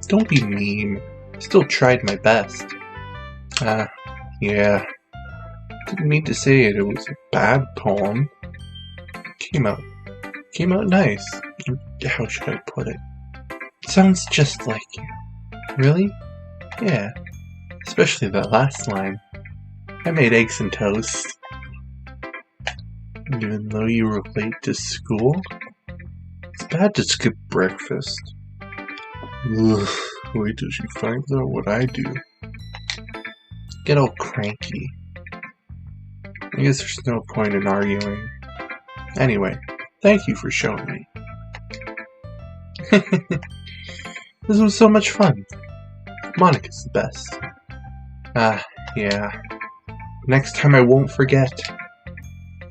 Don't be mean. Still tried my best. Yeah. Didn't mean to say it. It was a bad poem. Came out nice. How should I put it? Sounds just like you. Really? Yeah. Especially that last line. I made eggs and toast. Even though you were late to school? It's bad to skip breakfast. Ugh. Wait till she finds out what I do. Get all cranky. I guess there's no point in arguing. Anyway, thank you for showing me. This was so much fun. Monica's the best. Yeah. Next time I won't forget.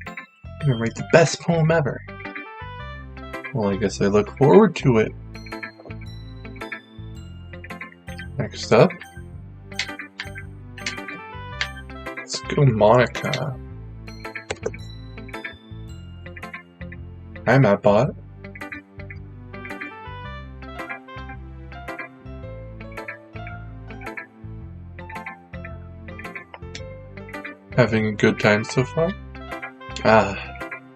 I'm gonna write the best poem ever. Well, I guess I look forward to it. Next up, let's go Monica. Hi, Mattbot. Having a good time so far?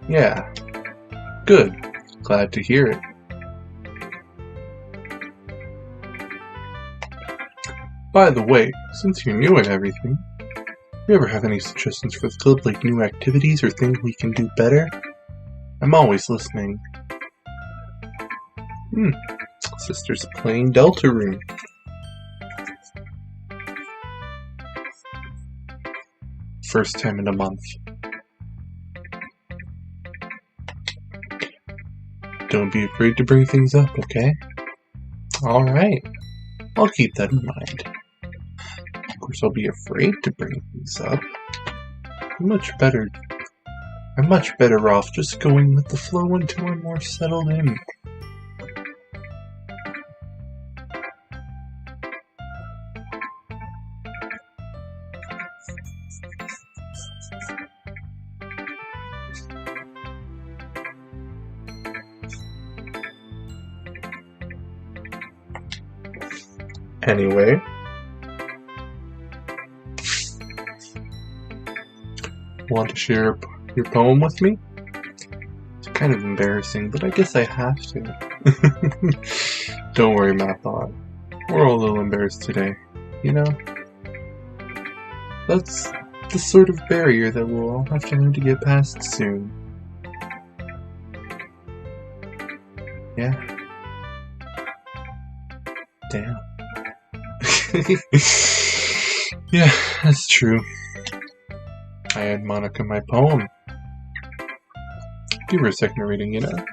Yeah. Good. Glad to hear it. By the way, since you're new and everything, if you ever have any suggestions for the club, like new activities or things we can do better, I'm always listening. Sister's playing Deltarune. First time in a month. Don't be afraid to bring things up, okay? Alright. I'll keep that in mind. Of course, I'll be afraid to bring things up. I'm much better off just going with the flow until I'm more settled in. Anyway, want to share your poem with me? It's kind of embarrassing, but I guess I have to. Don't worry, Mathbot. We're all a little embarrassed today, you know? That's the sort of barrier that we'll all have to learn to get past soon. Yeah. Damn. Yeah, that's true. I had Monica my poem. Give her a second reading, you know?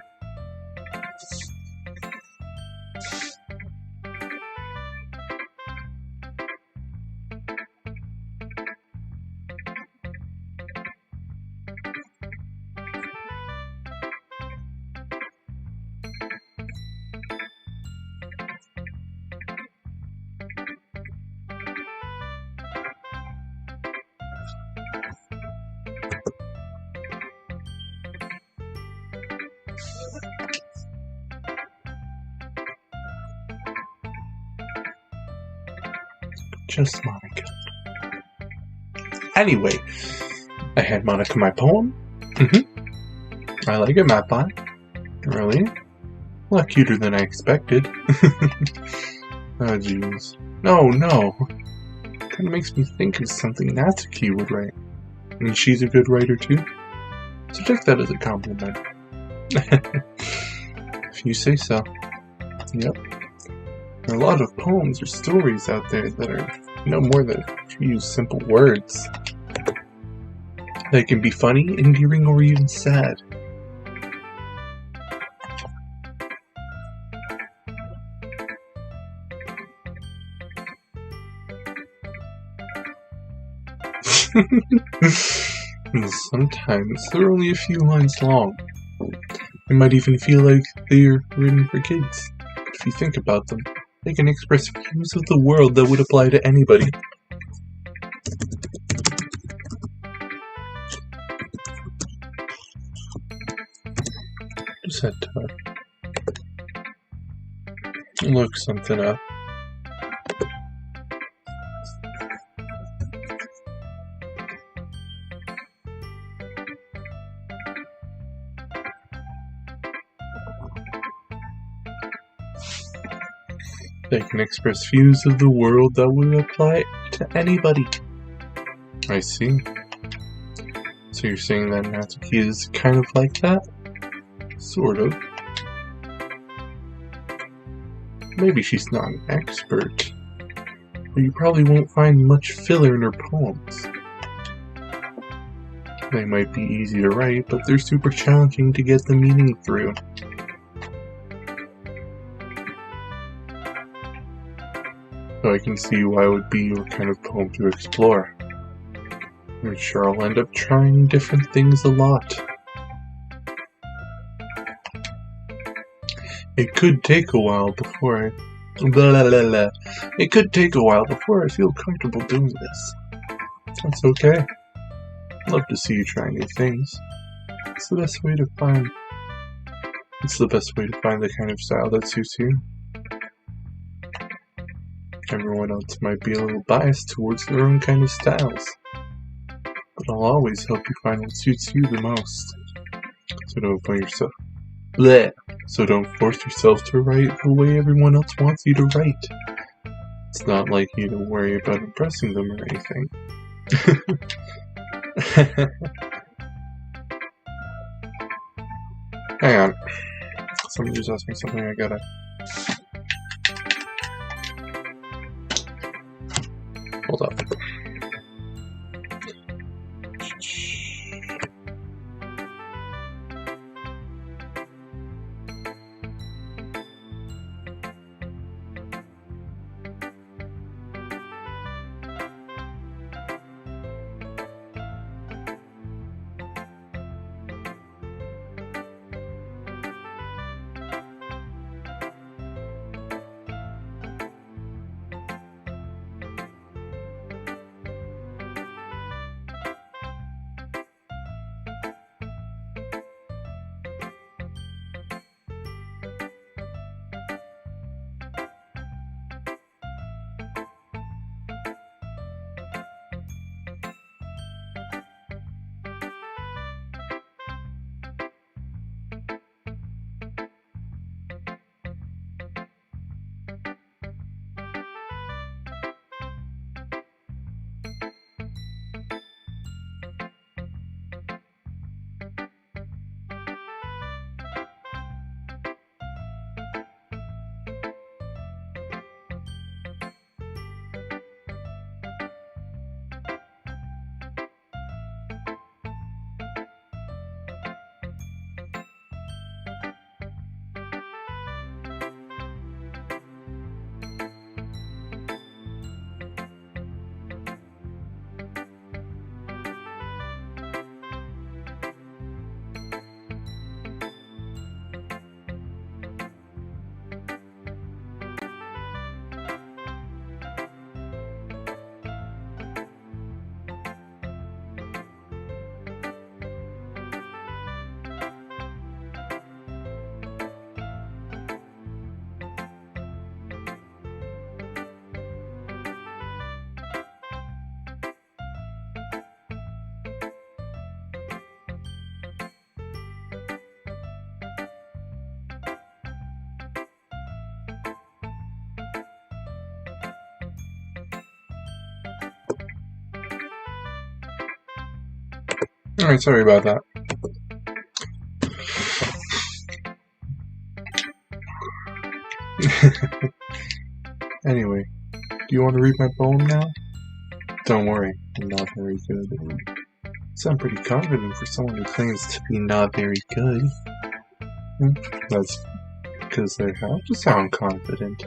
Just Monica. Anyway, I had Monica my poem. I like it, Mathbot. Really? A lot cuter than I expected. Oh, jeez. No. Kinda makes me think of something Natsuki would write. And she's a good writer, too. So take that as a compliment. If you say so. Yep. There are a lot of poems or stories out there that are no more than a few simple words. They can be funny, endearing, or even sad. Sometimes they're only a few lines long. They might even feel like they're written for kids. But if you think about them, they can express views of the world that would apply to anybody. Just had to look something up. They can express views of the world that would apply to anybody. I see. So you're saying that Natsuki is kind of like that? Sort of. Maybe she's not an expert, but you probably won't find much filler in her poems. They might be easy to write, but they're super challenging to get the meaning through. So I can see why it would be your kind of poem to explore. I'm sure I'll end up trying different things a lot. It could take a while before I... It could take a while before I feel comfortable doing this. That's okay. I'd love to see you try new things. It's the best way to find the kind of style that suits you. Everyone else might be a little biased towards their own kind of styles, but I'll always help you find what suits you the most. So don't force yourself to write the way everyone else wants you to write. It's not like you to worry about impressing them or anything. Hang on. Somebody just asked me something I gotta... Hold up. Alright, sorry about that. Anyway, do you want to read my poem now? Don't worry, I'm not very good. You sound pretty confident for someone who claims to be not very good. That's because I have to sound confident.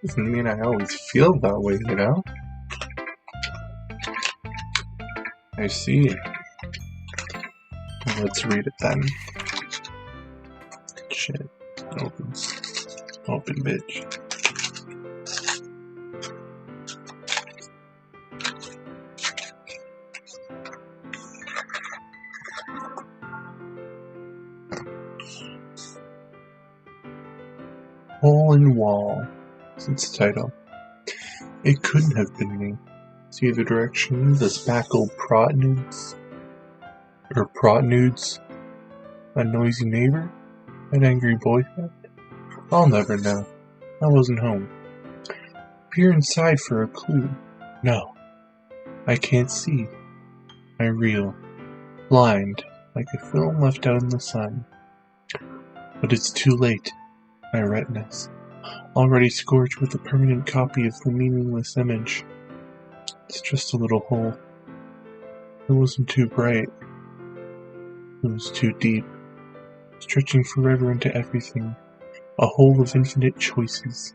Doesn't mean I always feel that way, you know? I see. Let's read it then. Shit. Open, bitch. Hole in Wall. That's its title. It couldn't have been me. See the direction the spackled protnudes? A noisy neighbor? An angry boyfriend? I'll never know. I wasn't home. Peer inside for a clue. No. I can't see. I reel. Blind, like a film left out in the sun. But it's too late. My retinas, already scorched with a permanent copy of the meaningless image. It's just a little hole. It wasn't too bright. It was too deep, stretching forever into everything, a hole of infinite choices.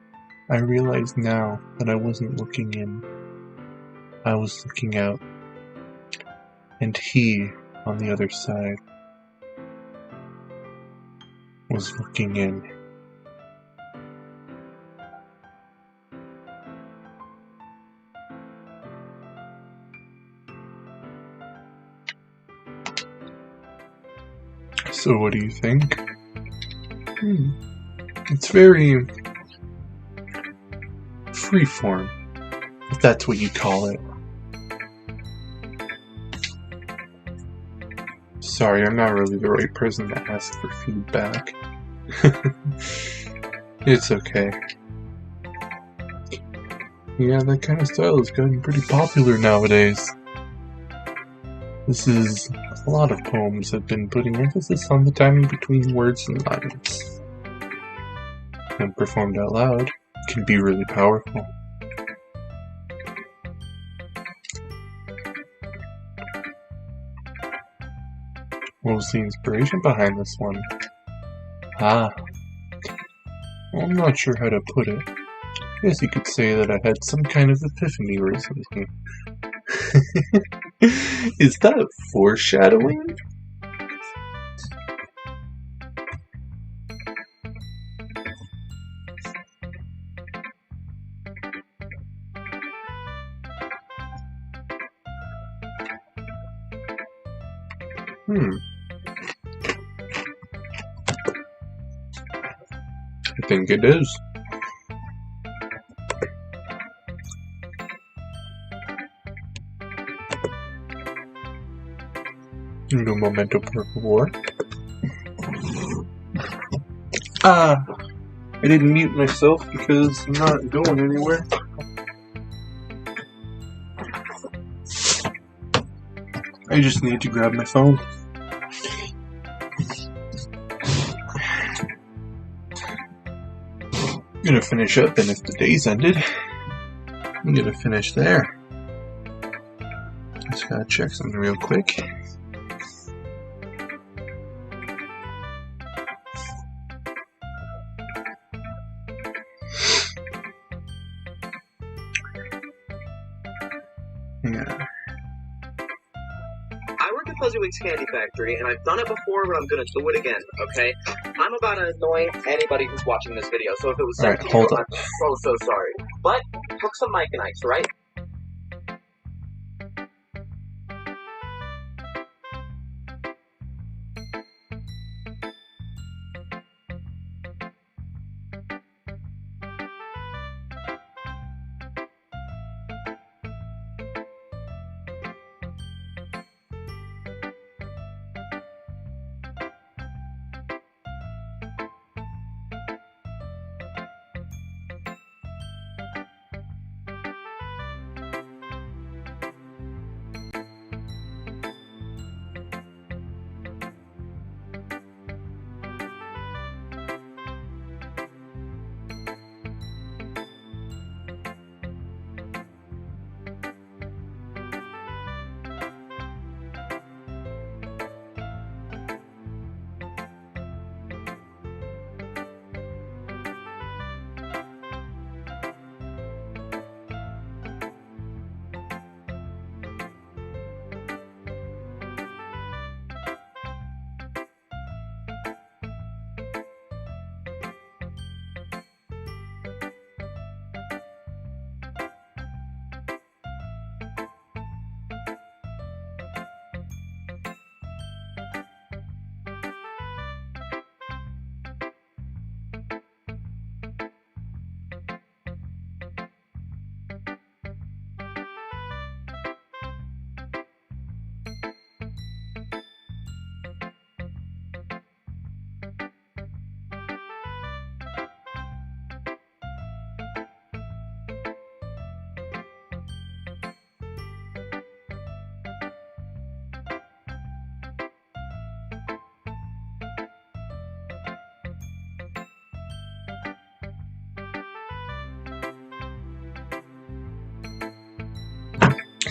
I realize now that I wasn't looking in. I was looking out. And he, on the other side, was looking in. So what do you think? It's very freeform, if that's what you call it. Sorry, I'm not really the right person to ask for feedback. It's okay. Yeah, that kind of style is getting pretty popular nowadays. A lot of poems have been putting emphasis on the timing between words and lines. When performed out loud, it can be really powerful. What was the inspiration behind this one? Well, I'm not sure how to put it. I guess you could say that I had some kind of epiphany recently. Is that foreshadowing? I think it is. No memento por favor. I didn't mute myself because I'm not going anywhere. I just need to grab my phone. I'm gonna finish up, and if the day's ended, I'm gonna finish there. Just gotta check something real quick. Yeah. I work at Fuzzywigs Candy Factory, and I've done it before, but I'm gonna do it again, okay? I'm about to annoy anybody who's watching this video, so if it was sent to you, I'm so sorry. But, hook some mic and ice, right?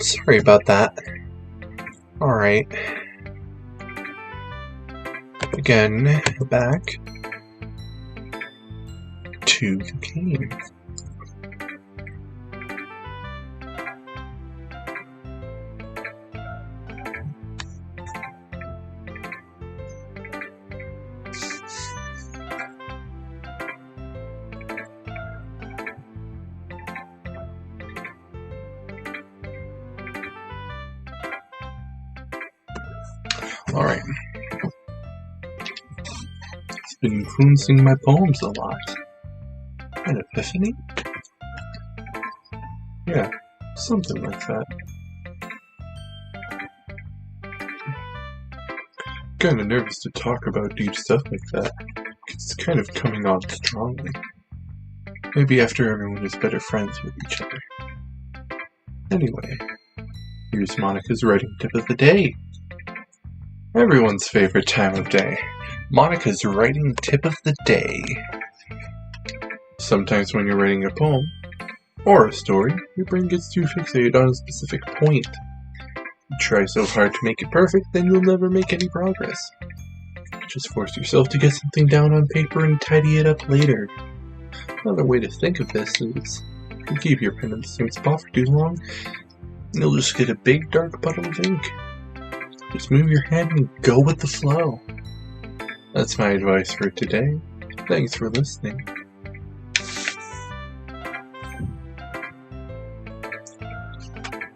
Sorry about that. Alright. Again, back to the game. Alright. It's been influencing my poems a lot. An epiphany? Yeah, something like that. Kinda nervous to talk about deep stuff like that. It's kind of coming on strongly. Maybe after everyone is better friends with each other. Anyway, here's Monica's writing tip of the day. Everyone's favorite time of day. Monica's writing tip of the day. Sometimes when you're writing a poem, or a story, your brain gets too fixated on a specific point. You try so hard to make it perfect, then you'll never make any progress. Just force yourself to get something down on paper and tidy it up later. Another way to think of this is, if you keep your pen in the same spot for too long, you'll just get a big dark puddle of ink. Just move your hand and go with the flow. That's my advice for today. Thanks for listening.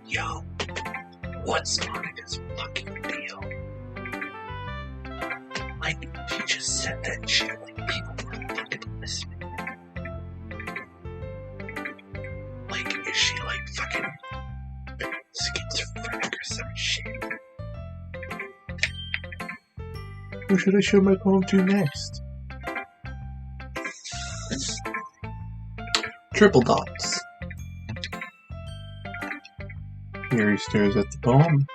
Yo, what's Monica's fucking deal? Like, she just said that shit like people were fucking listening. Like, is she like fucking schizophrenic or some shit? Who should I show my poem to next? Triple dots. Mary stares at the poem.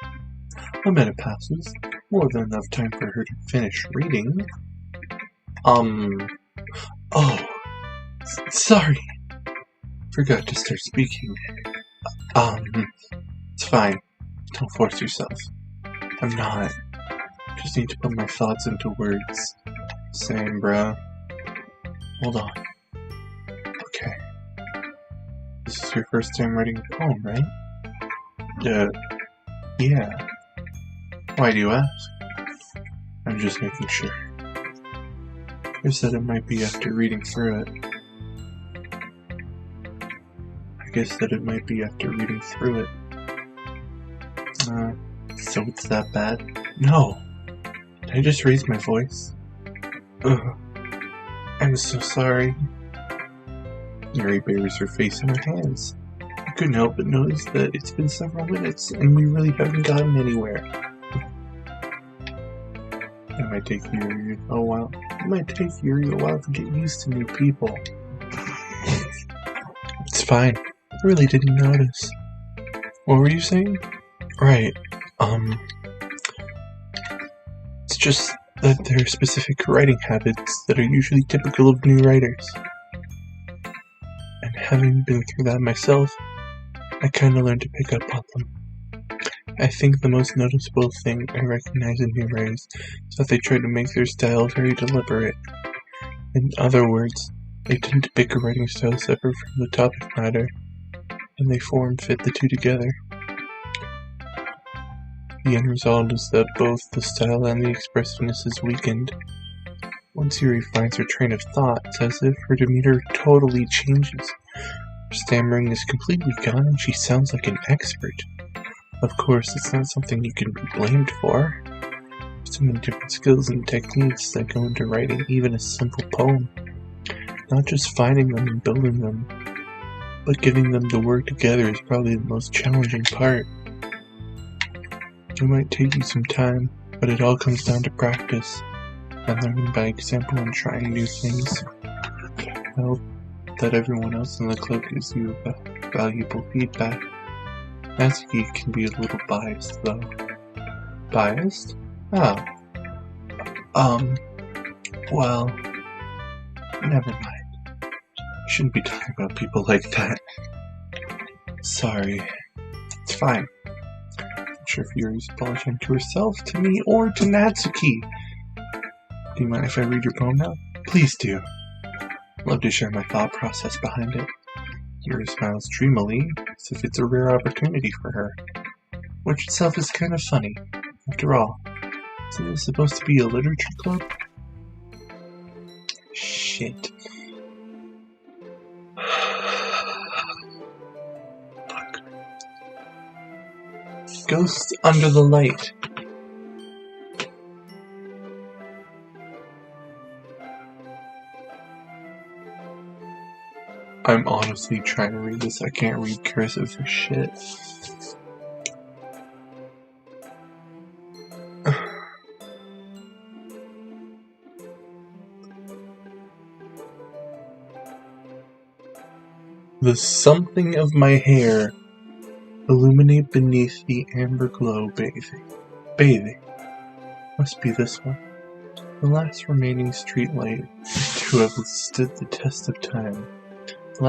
A minute passes, more than enough time for her to finish reading. Sorry. Forgot to start speaking. It's fine. Don't force yourself. I'm not. Just need to put my thoughts into words. Same, bro. Hold on. Okay. This is your first time writing a poem, right? Yeah. Why do you ask? I'm just making sure. I said it might be after reading through it. So it's that bad? No. Did I just raise my voice? Ugh. I'm so sorry. Mary buries her face in her hands. I couldn't help but notice that it's been several minutes and we really haven't gotten anywhere. It might take Yuri a while to get used to new people. It's fine. I really didn't notice. What were you saying? Right. It's just that there are specific writing habits that are usually typical of new writers. And having been through that myself, I kinda learned to pick up on them. I think the most noticeable thing I recognize in new writers is that they try to make their style very deliberate. In other words, they tend to pick a writing style separate from the topic matter, and they form-fit the two together. The end result is that both the style and the expressiveness is weakened. Once Yuri finds her train of thought, it's as if her demeanor totally changes. Her stammering is completely gone and she sounds like an expert. Of course, it's not something you can be blamed for. There's so many different skills and techniques that go into writing even a simple poem. Not just finding them and building them, but getting them to work together is probably the most challenging part. It might take you some time, but it all comes down to practice, and learning by example and trying new things. I hope that everyone else in the club gives you valuable feedback. As a geek can be a little biased, though. Biased? Oh. Well, never mind. You shouldn't be talking about people like that. Sorry. It's fine. Not sure if Yuri's apologizing to herself, to me, or to Natsuki. Do you mind if I read your poem now? Please do. I'd love to share my thought process behind it. Yuri smiles dreamily, as if it's a rare opportunity for her. Which itself is kind of funny. After all, isn't this supposed to be a literature club? Shit. Fuck. Ghosts under the light. I'm honestly trying to read this. I can't read cursive for shit. The something of my hair illuminate beneath the amber glow bathing. Must be this one. The last remaining streetlight to have stood the test of time. The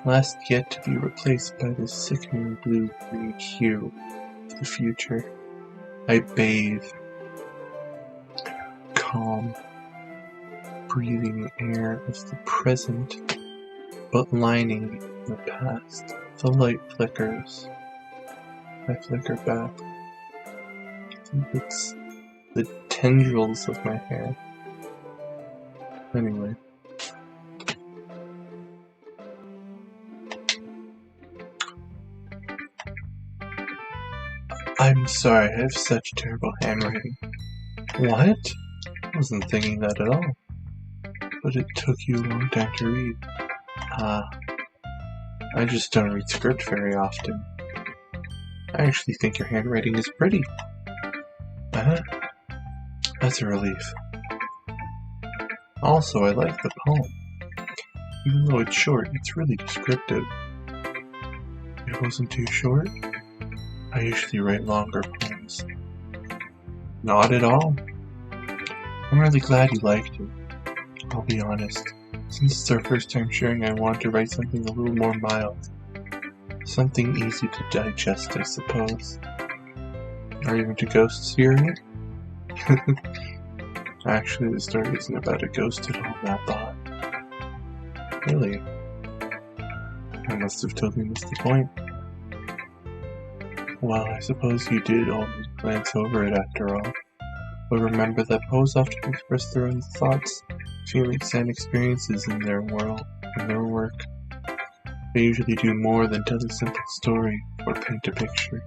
last yet to be replaced by the sickening blue-green hue of the future. I bathe. Calm, breathing air of the present, but lining the past. The light flickers. I flicker back. I think it's the tendrils of my hair. Anyway. I'm sorry, I have such terrible handwriting. What? I wasn't thinking that at all. But it took you a long time to read. I just don't read script very often. I actually think your handwriting is pretty. That's a relief. Also, I like the poem. Even though it's short, it's really descriptive. It wasn't too short? I usually write longer poems. Not at all. I'm really glad you liked it. I'll be honest. Since it's our first time sharing, I want to write something a little more mild. Something easy to digest, I suppose. Are you into ghosts, Yuri? Actually, the story isn't about a ghost at all, that thought. Really? I must have totally missed the point. Well, I suppose you did only glance over it after all. But remember that poets often express their own thoughts, feelings, and experiences in their world, in their work. They usually do more than tell a simple story or paint a picture.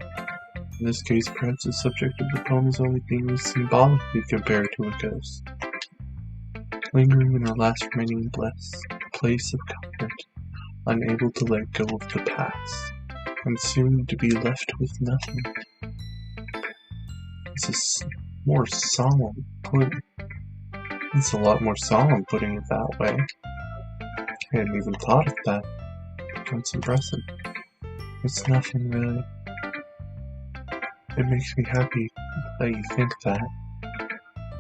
In this case, perhaps the subject of the poem is only being used symbolically compared to a ghost. Lingering in her last remaining place of comfort, unable to let go of the past, and soon to be left with nothing. This is more solemn putting. It's a lot more solemn putting it that way. I hadn't even thought of that. That's impressive. It's nothing really. It makes me happy that you think that.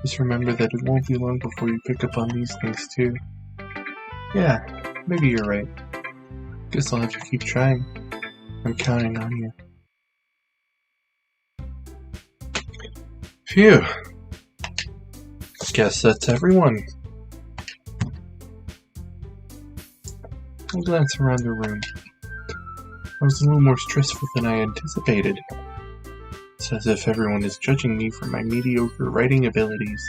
Just remember that it won't be long before you pick up on these things too. Yeah, maybe you're right. Guess I'll have to keep trying. I'm counting on you. Phew. Guess that's everyone. I'll glance around the room. I was a little more stressful than I anticipated. It's as if everyone is judging me for my mediocre writing abilities.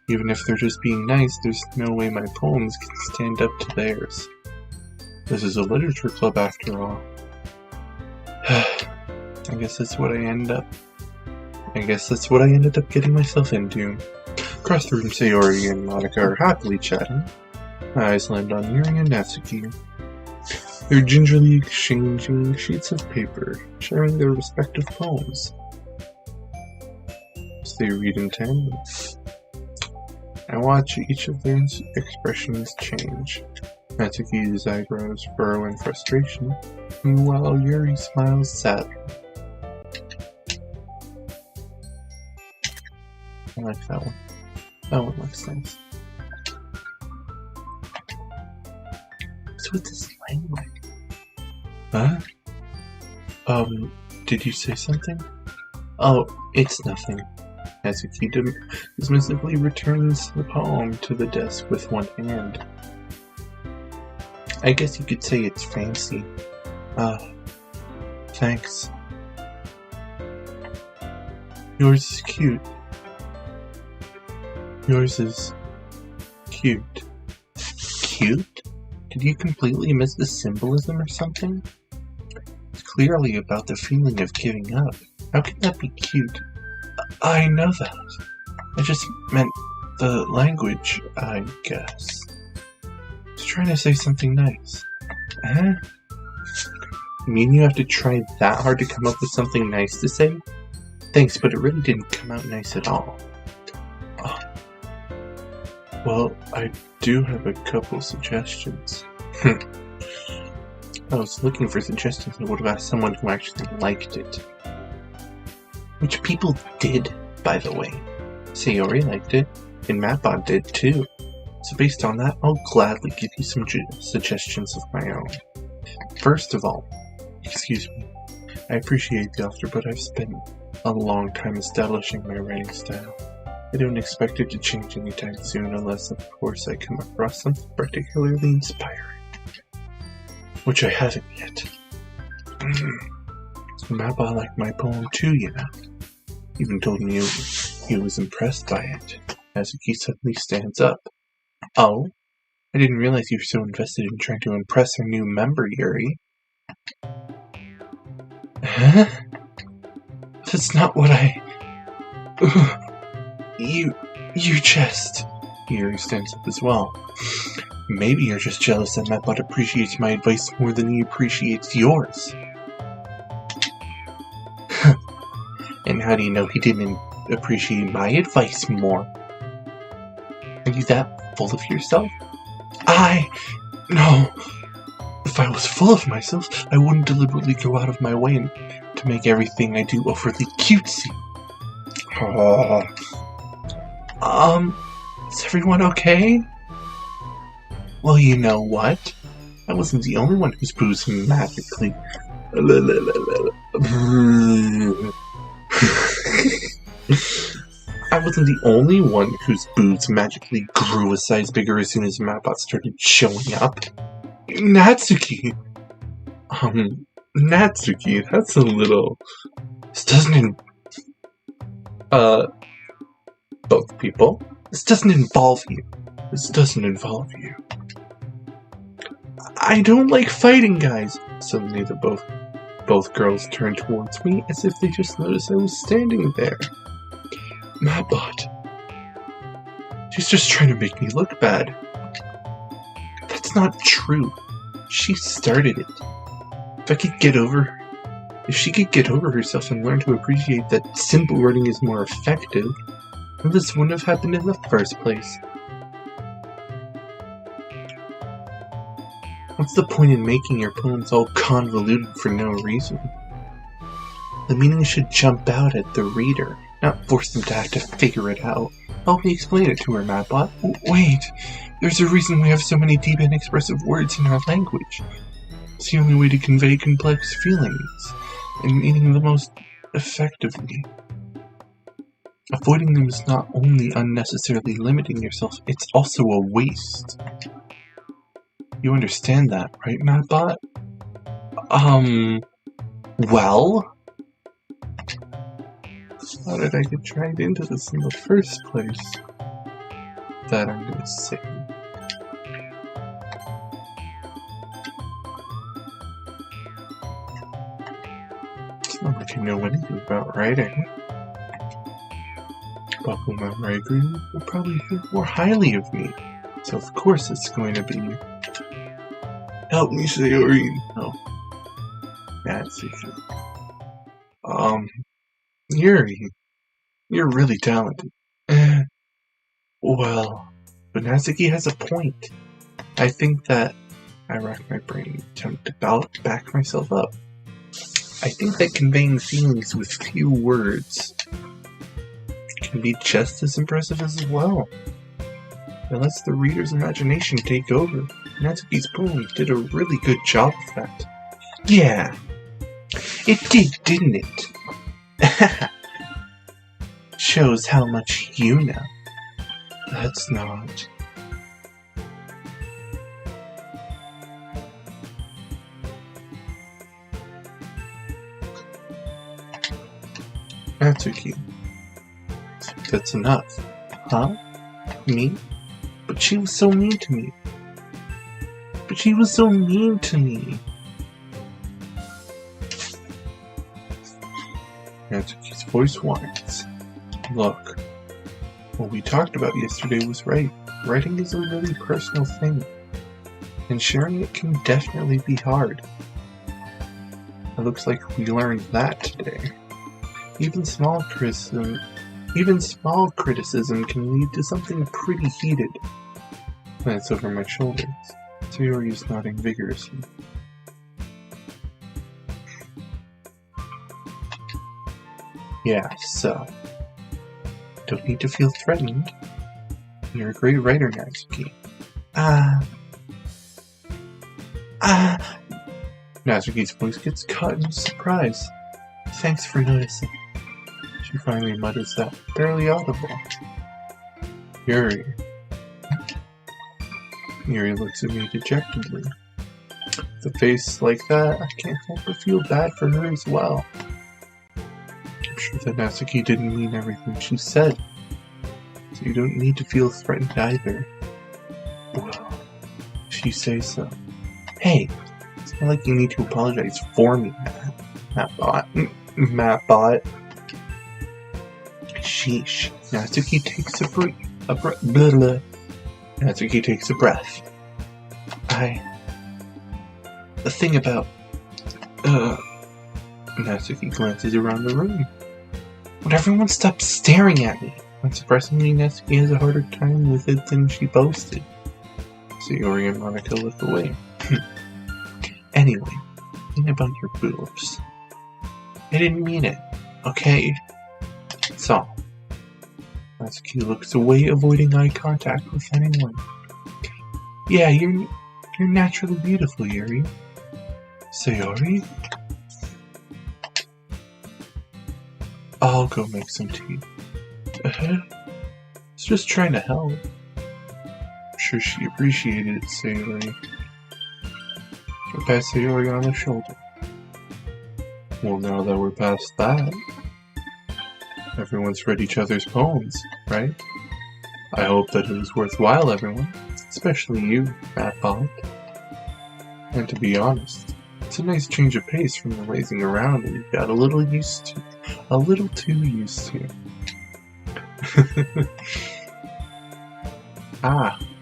Even if they're just being nice, there's no way my poems can stand up to theirs. This is a literature club after all. I guess that's what I ended up getting myself into. Across the room, Sayori and Monica are happily chatting. My eyes land on Yuri and Natsuki. They're gingerly exchanging sheets of paper, sharing their respective poems. As they read in tandem. I watch each of their expressions change. Natsuki's eyebrows furrow in frustration, meanwhile Yuri smiles sadly. I like that one. That one looks nice. What's with this language? Huh? Did you say something? Oh, it's nothing. Natsuki dismissively returns the poem to the desk with one hand. I guess you could say it's fancy. Thanks. Yours is cute. Yours is cute. Cute? Did you completely miss the symbolism or something? It's clearly about the feeling of giving up. How can that be cute? I know that. I just meant the language, I guess. I was trying to say something nice. Huh? You mean you have to try that hard to come up with something nice to say? Thanks, but it really didn't come out nice at all. Oh. Well, I do have a couple suggestions. I was looking for suggestions and would have asked someone who actually liked it. Which people did, by the way. Sayori liked it, and Mapbot did too. So based on that, I'll gladly give you some suggestions of my own. First of all, excuse me, I appreciate the offer, but I've spent a long time establishing my writing style. I don't expect it to change anytime soon unless, of course, I come across something particularly inspiring. Which I haven't yet. Mappa liked my poem too, you know. Even told me he was impressed by it. Natsuki suddenly stands up. Oh? I didn't realize you were so invested in trying to impress our new member, Yuri. Huh? That's not what I... You just... Yuri stands up as well. Maybe you're just jealous that Mapbot appreciates my advice more than he appreciates yours. And how do you know he didn't appreciate my advice more? Are you that full of yourself? No. If I was full of myself, I wouldn't deliberately go out of my way to make everything I do overly cutesy. Is everyone okay? Well, you know what? I wasn't the only one whose boos magically... I wasn't the only one whose boobs magically grew a size bigger as soon as Mapbot started showing up. Natsuki! Natsuki, that's a little... This doesn't both people. This doesn't involve you. This doesn't involve you. I don't like fighting, guys! Suddenly both girls turned towards me as if they just noticed I was standing there. Mapbot. She's just trying to make me look bad. That's not true. She started it. If she could get over herself and learn to appreciate that simple wording is more effective, then this wouldn't have happened in the first place. What's the point in making your poems all convoluted for no reason? The meaning should jump out at the reader, not force them to have to figure it out. Help me explain it to her, Mapbot. Wait, there's a reason we have so many deep and expressive words in our language. It's the only way to convey complex feelings and meaning the most effectively. Avoiding them is not only unnecessarily limiting yourself, it's also a waste. You understand that, right, Mapbot? Well? How did I get dragged into this in the first place? That I'm gonna say. It's not like you know anything about writing. But whomever I agree with will probably think more highly of me. So of course it's going to be... Help me, Sayori. No. Natsuki. Yuri, you're really talented. Well, but Natsuki has a point. I think that... I rack my brain, attempt to back myself up. I think that conveying feelings with few words can be just as impressive as well. It lets the reader's imagination take over. Natsuki's poem did a really good job of that. Yeah. It did, didn't it? Shows how much you know. That's not. Natsuki. That's enough. Huh? Me? But she was so mean to me. But she was so mean to me. Natsuki's voice whines. Look, what we talked about yesterday was right. Writing is a really personal thing, and sharing it can definitely be hard. It looks like we learned that today. Even small criticism can lead to something pretty heated. Glance over my shoulders. Sayori is nodding vigorously. Yeah, so. Don't need to feel threatened. You're a great writer, Natsuki. Natsuki's voice gets caught in surprise. Thanks for noticing. She finally mutters that, barely audible. Yuri. Yuri looks at me dejectedly. With a face like that, I can't help but feel bad for her as well. I'm sure that Natsuki didn't mean everything she said, so you don't need to feel threatened either. Well, if you say so. Hey, it's not like you need to apologize for me, Mattbot. Sheesh. Natsuki takes a breath. Natsuki takes a breath. The thing about... Natsuki glances around the room. Would everyone stop staring at me? Unsurprisingly, Natsuki has a harder time with it than she boasted. Sayori and Monica look away. Anyway, think about your boobs. I didn't mean it, okay? That's all. Natsuki looks away, avoiding eye contact with anyone. Yeah, you're naturally beautiful, Yuri. Sayori? I'll go make some tea. It's just trying to help. I'm sure she appreciated it, Sayori. I pat Sayori on the shoulder. Well, now that we're past that, everyone's read each other's poems, right? I hope that it was worthwhile, everyone. Especially you, Mattbot. And to be honest, it's a nice change of pace from the lazing around that you got a little too used to.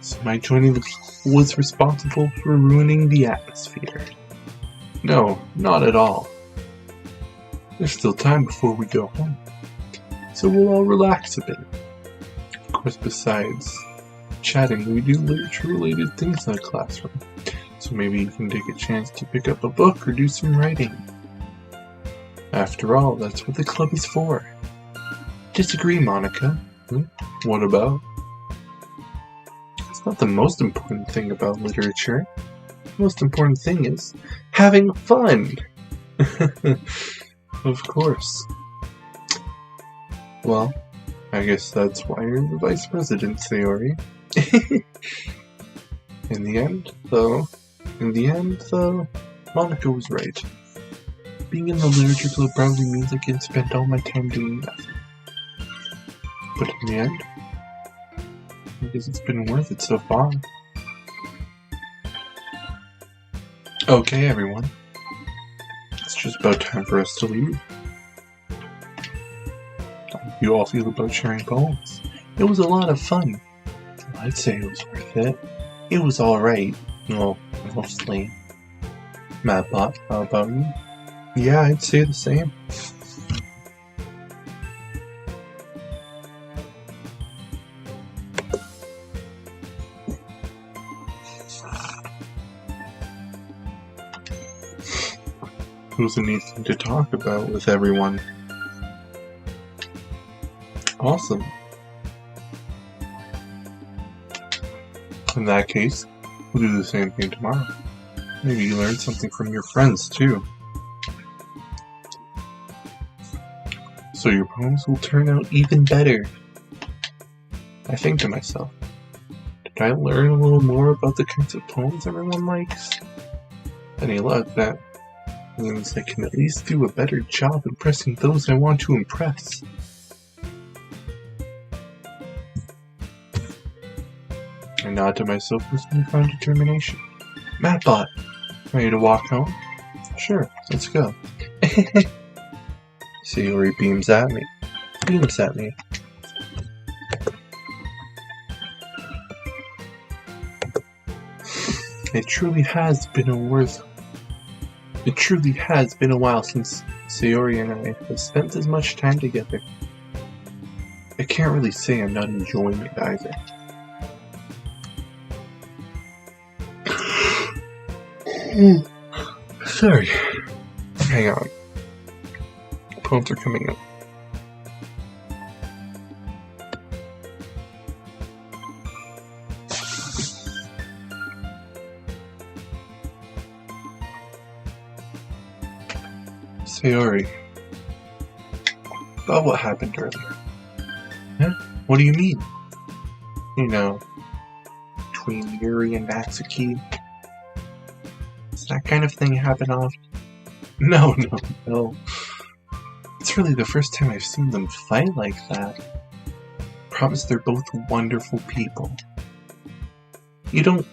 So my joining the club was responsible for ruining the atmosphere. No, not at all. There's still time before we go home, so we'll all relax a bit. Of course, besides chatting, we do literature-related things in the classroom, so maybe you can take a chance to pick up a book or do some writing. After all, that's what the club is for. Disagree, Monica? What about? It's not the most important thing about literature. The most important thing is having fun! Of course. Well, I guess that's why you're the vice president, Sayori. In the end, though, Monica was right. Being in the literature club probably means I can spend all my time doing nothing. But in the end, I guess it's been worth it so far. Okay, everyone. It's just about time for us to leave. How do you all feel about sharing poems? It was a lot of fun. I'd say it was worth it. It was alright. Well, mostly. Mattbot, how about you? Yeah, I'd say the same. It was a neat thing to talk about with everyone. Awesome. In that case, we'll do the same thing tomorrow. Maybe you learned something from your friends, too. So your poems will turn out even better. I think to myself, did I learn a little more about the kinds of poems everyone likes? Any luck, that means I can at least do a better job impressing those I want to impress. I nod to myself with newfound determination. Mattbot, ready to walk home? Sure, let's go. Sayori beams at me. It truly has been a while since Sayori and I have spent as much time together. I can't really say I'm not enjoying it either. Sorry. Hang on. Poems are coming up. Sayori, about what happened earlier. Huh? What do you mean? You know, between Yuri and Natsuki. Does that kind of thing happen often? No. It's really the first time I've seen them fight like that. Promise they're both wonderful people. You don't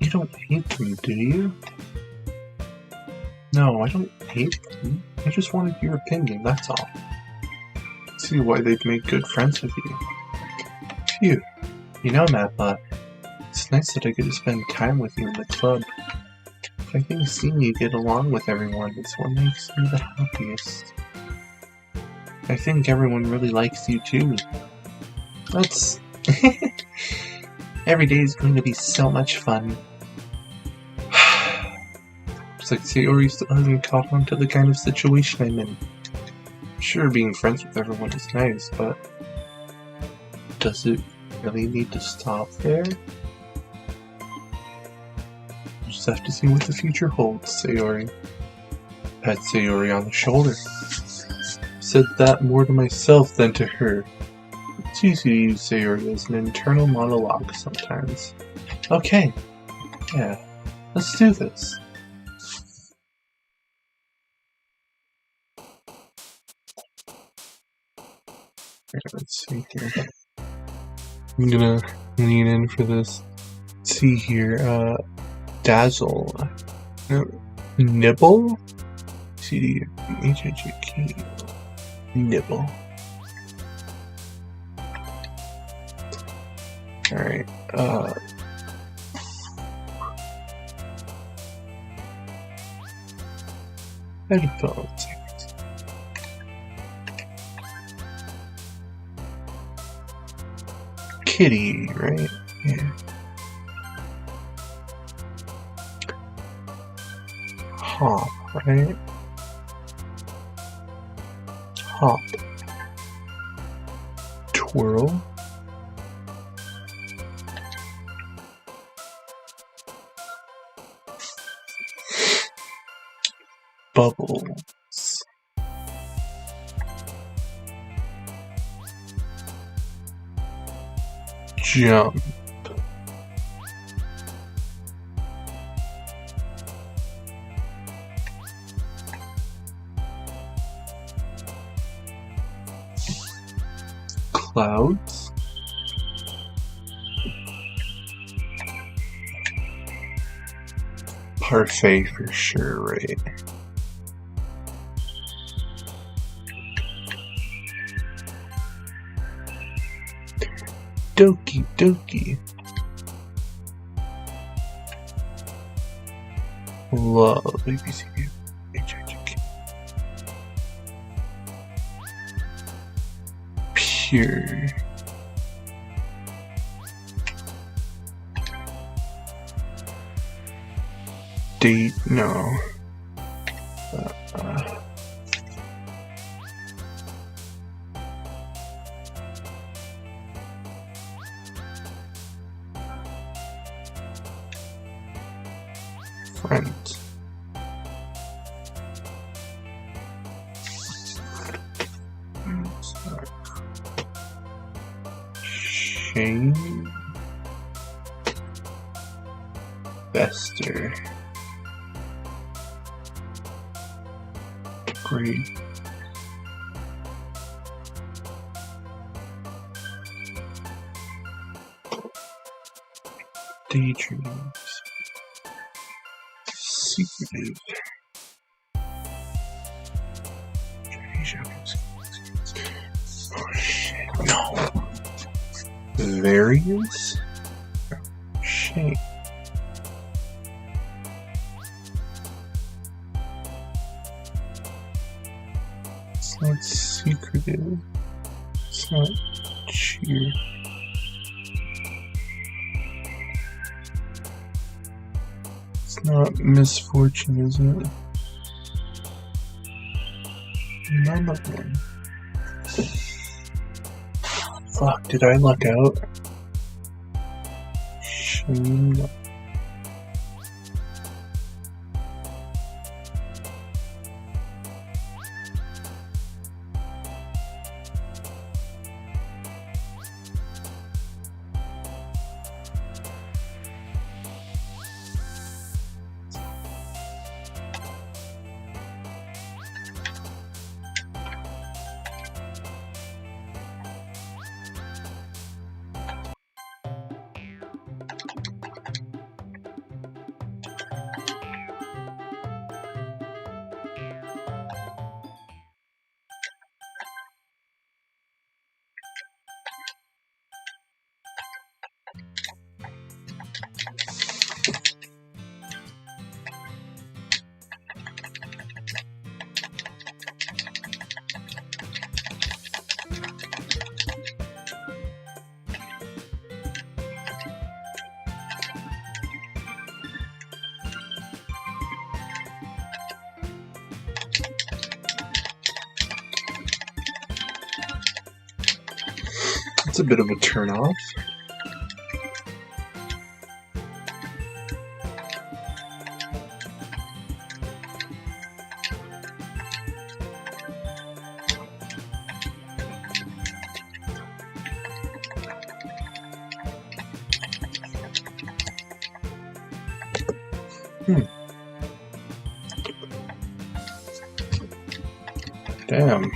hate them, do you? No, I don't hate them. I just wanted your opinion, that's all. See why they'd make good friends with you. Phew. You know, Mattbot, it's nice that I get to spend time with you in the club. I think seeing you get along with everyone is what makes me the happiest. I think everyone really likes you too. That's... Every day is going to be so much fun. Looks like Sayori still hasn't caught on to the kind of situation I'm in. Sure, being friends with everyone is nice, but... does it really need to stop there? Just have to see what the future holds, Sayori. Pat Sayori on the shoulder. Said that more to myself than to her. It's easy to use Sayori as an internal monologue sometimes. Okay. Yeah. Let's do this. Alright, let's see here. I'm gonna lean in for this. Let's see here, Dazzle. No, Nibble? CD, H-H-K. Nibble. Alright, headphones. Kitty, right? Yeah. Hop, right? Hop. Twirl. Bubbles. Jump. Clouds. Parfait for sure, right? Doki Doki. Love, ABC, HHK. Pure. Date, no. Friends. Chain. Vester. Great. Daydreams. Secretive. Oh shit. No. Variance? Shame. It's not secretive. It's not cheer. It's not misfortune, is it? None of them. Fuck, did I luck out? Shame. It's a bit of a turn-off. Damn.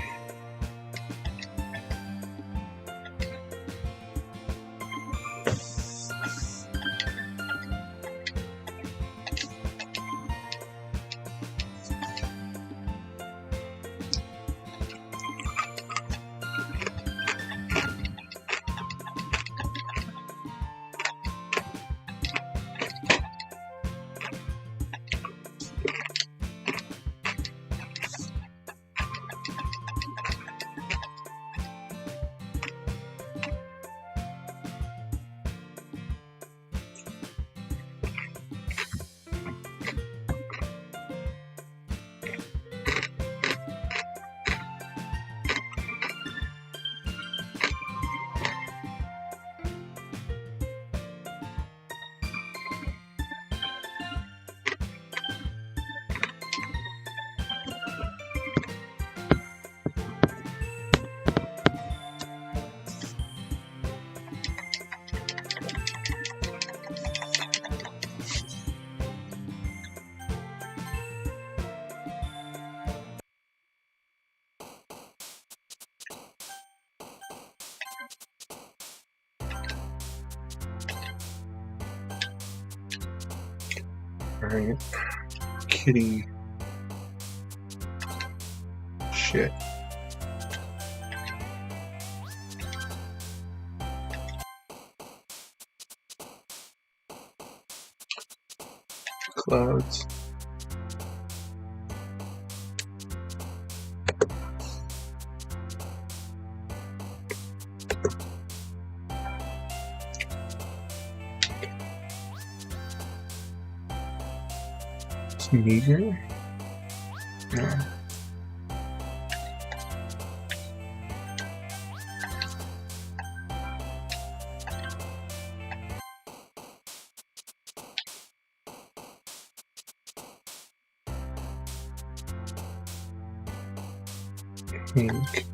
Alright. Kitty. Shit. Clouds. Meager? No. Pink.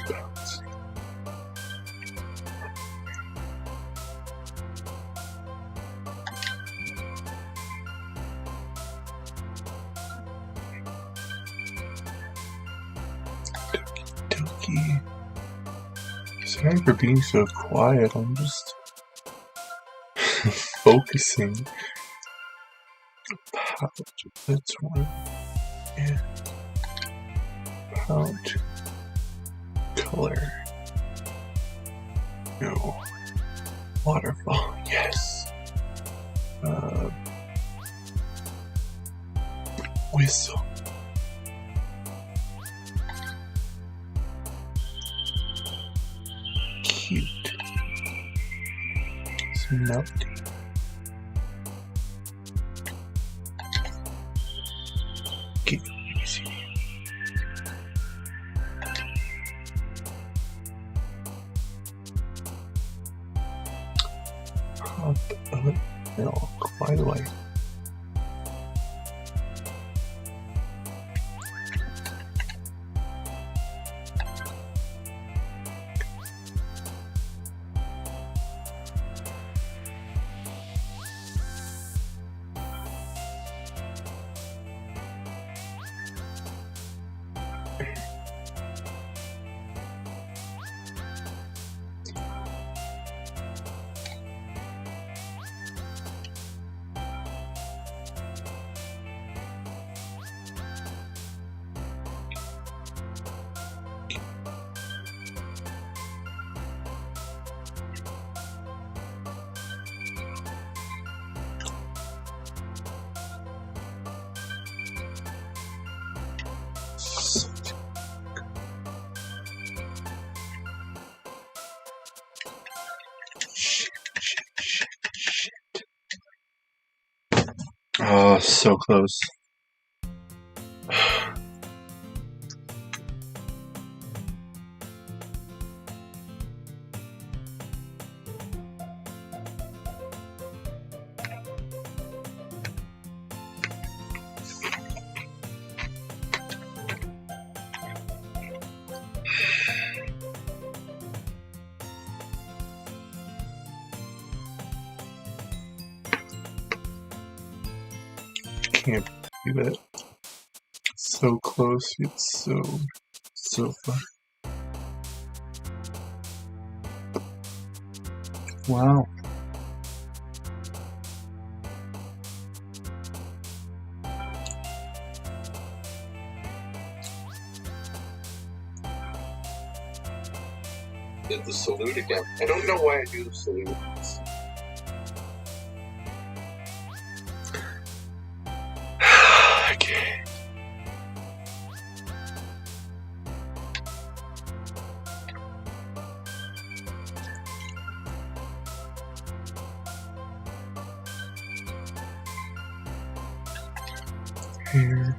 bounce. Dokie. Sorry for being so quiet, I'm just focusing. Pouch, that's one. And pouch. Color. No. Waterfall, yes. Whistle. Cute. Some melody. Get easy. Pop up. No, quite light. Oh, so close. Can't believe it. So close, it's so fun. Wow. Did the salute again. I don't know why I do the salute. Okay. Hair.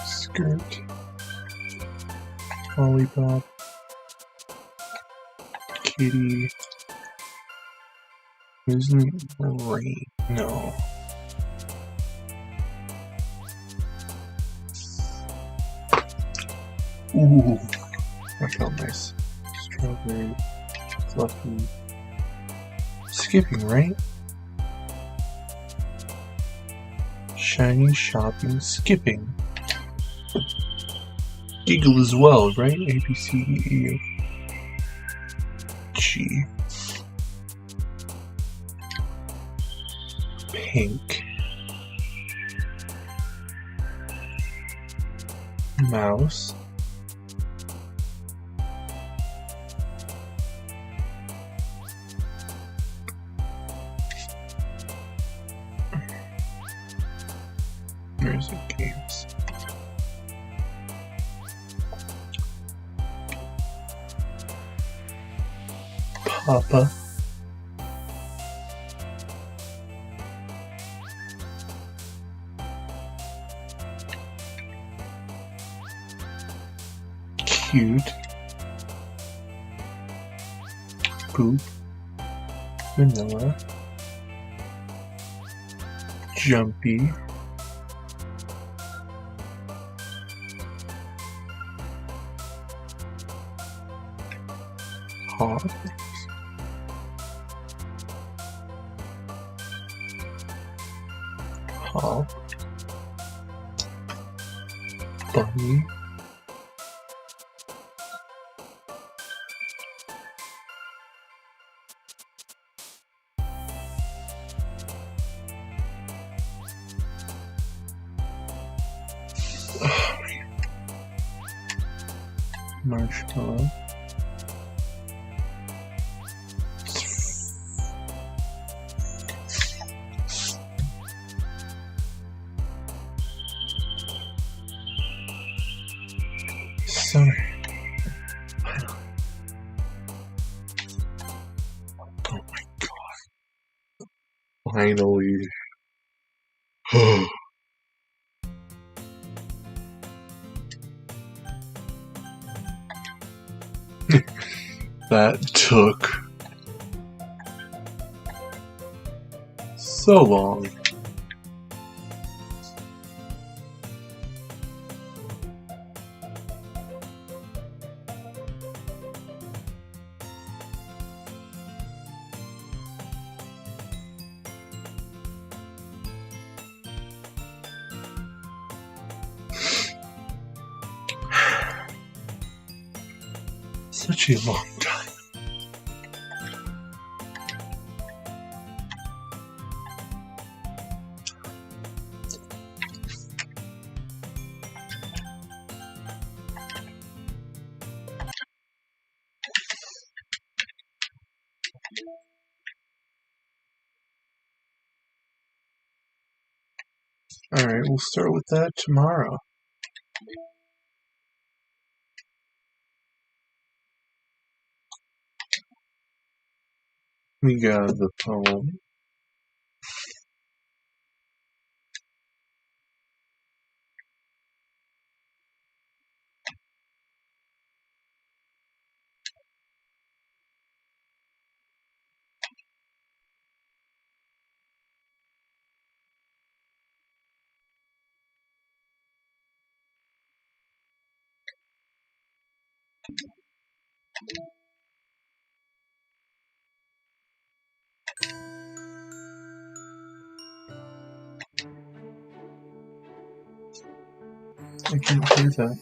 Skirt. Lollipop. Kitty. Isn't the rain? No. Ooh, that felt nice. Strawberry, fluffy. Skipping, right? Shiny, shopping, skipping. Giggle as well, right? A, B, C, D, E, F, G. Pink. Mouse. Where's the games? Papa. Cute. Poop. Vanilla. Jumpy. Hawk. Hawk. Bunny. Marshmallow. Sorry. Oh my god. Finally. That took so long. Such a long time. Alright, we'll start with that tomorrow. We got the poem. I can't hear that.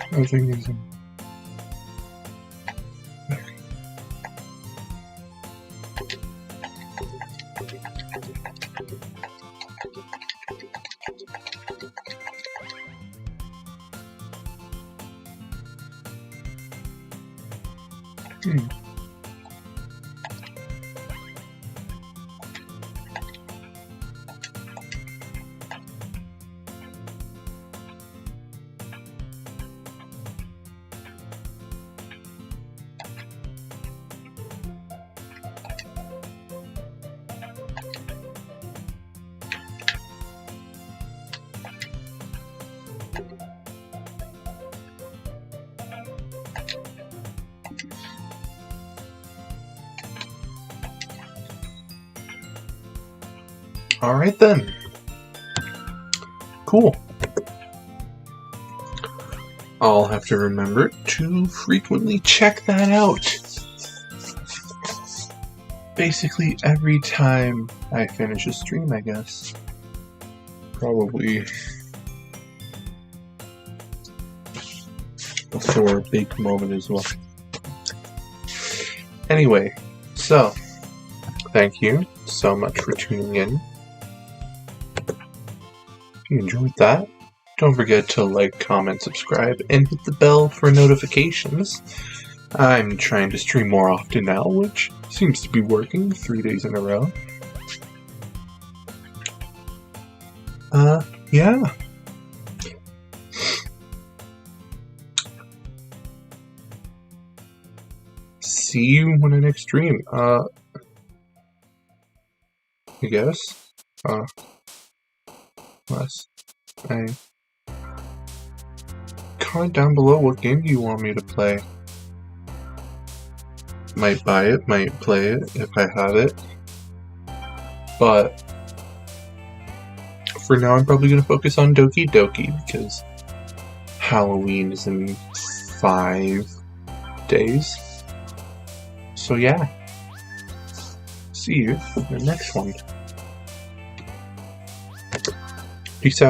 I think it's Alright then. Cool. I'll have to remember to frequently check that out. Basically every time I finish a stream, I guess. Probably before a big moment as well. Anyway, so thank you so much for tuning in. If you enjoyed that, don't forget to like, comment, subscribe, and hit the bell for notifications. I'm trying to stream more often now, which seems to be working 3 days in a row. Yeah. See you when I next stream. I guess. Unless comment down below what game do you want me to play. Might buy it, might play it if I have it. But for now, I'm probably going to focus on Doki Doki because Halloween is in 5 days. So yeah, see you in the next one. Peace out.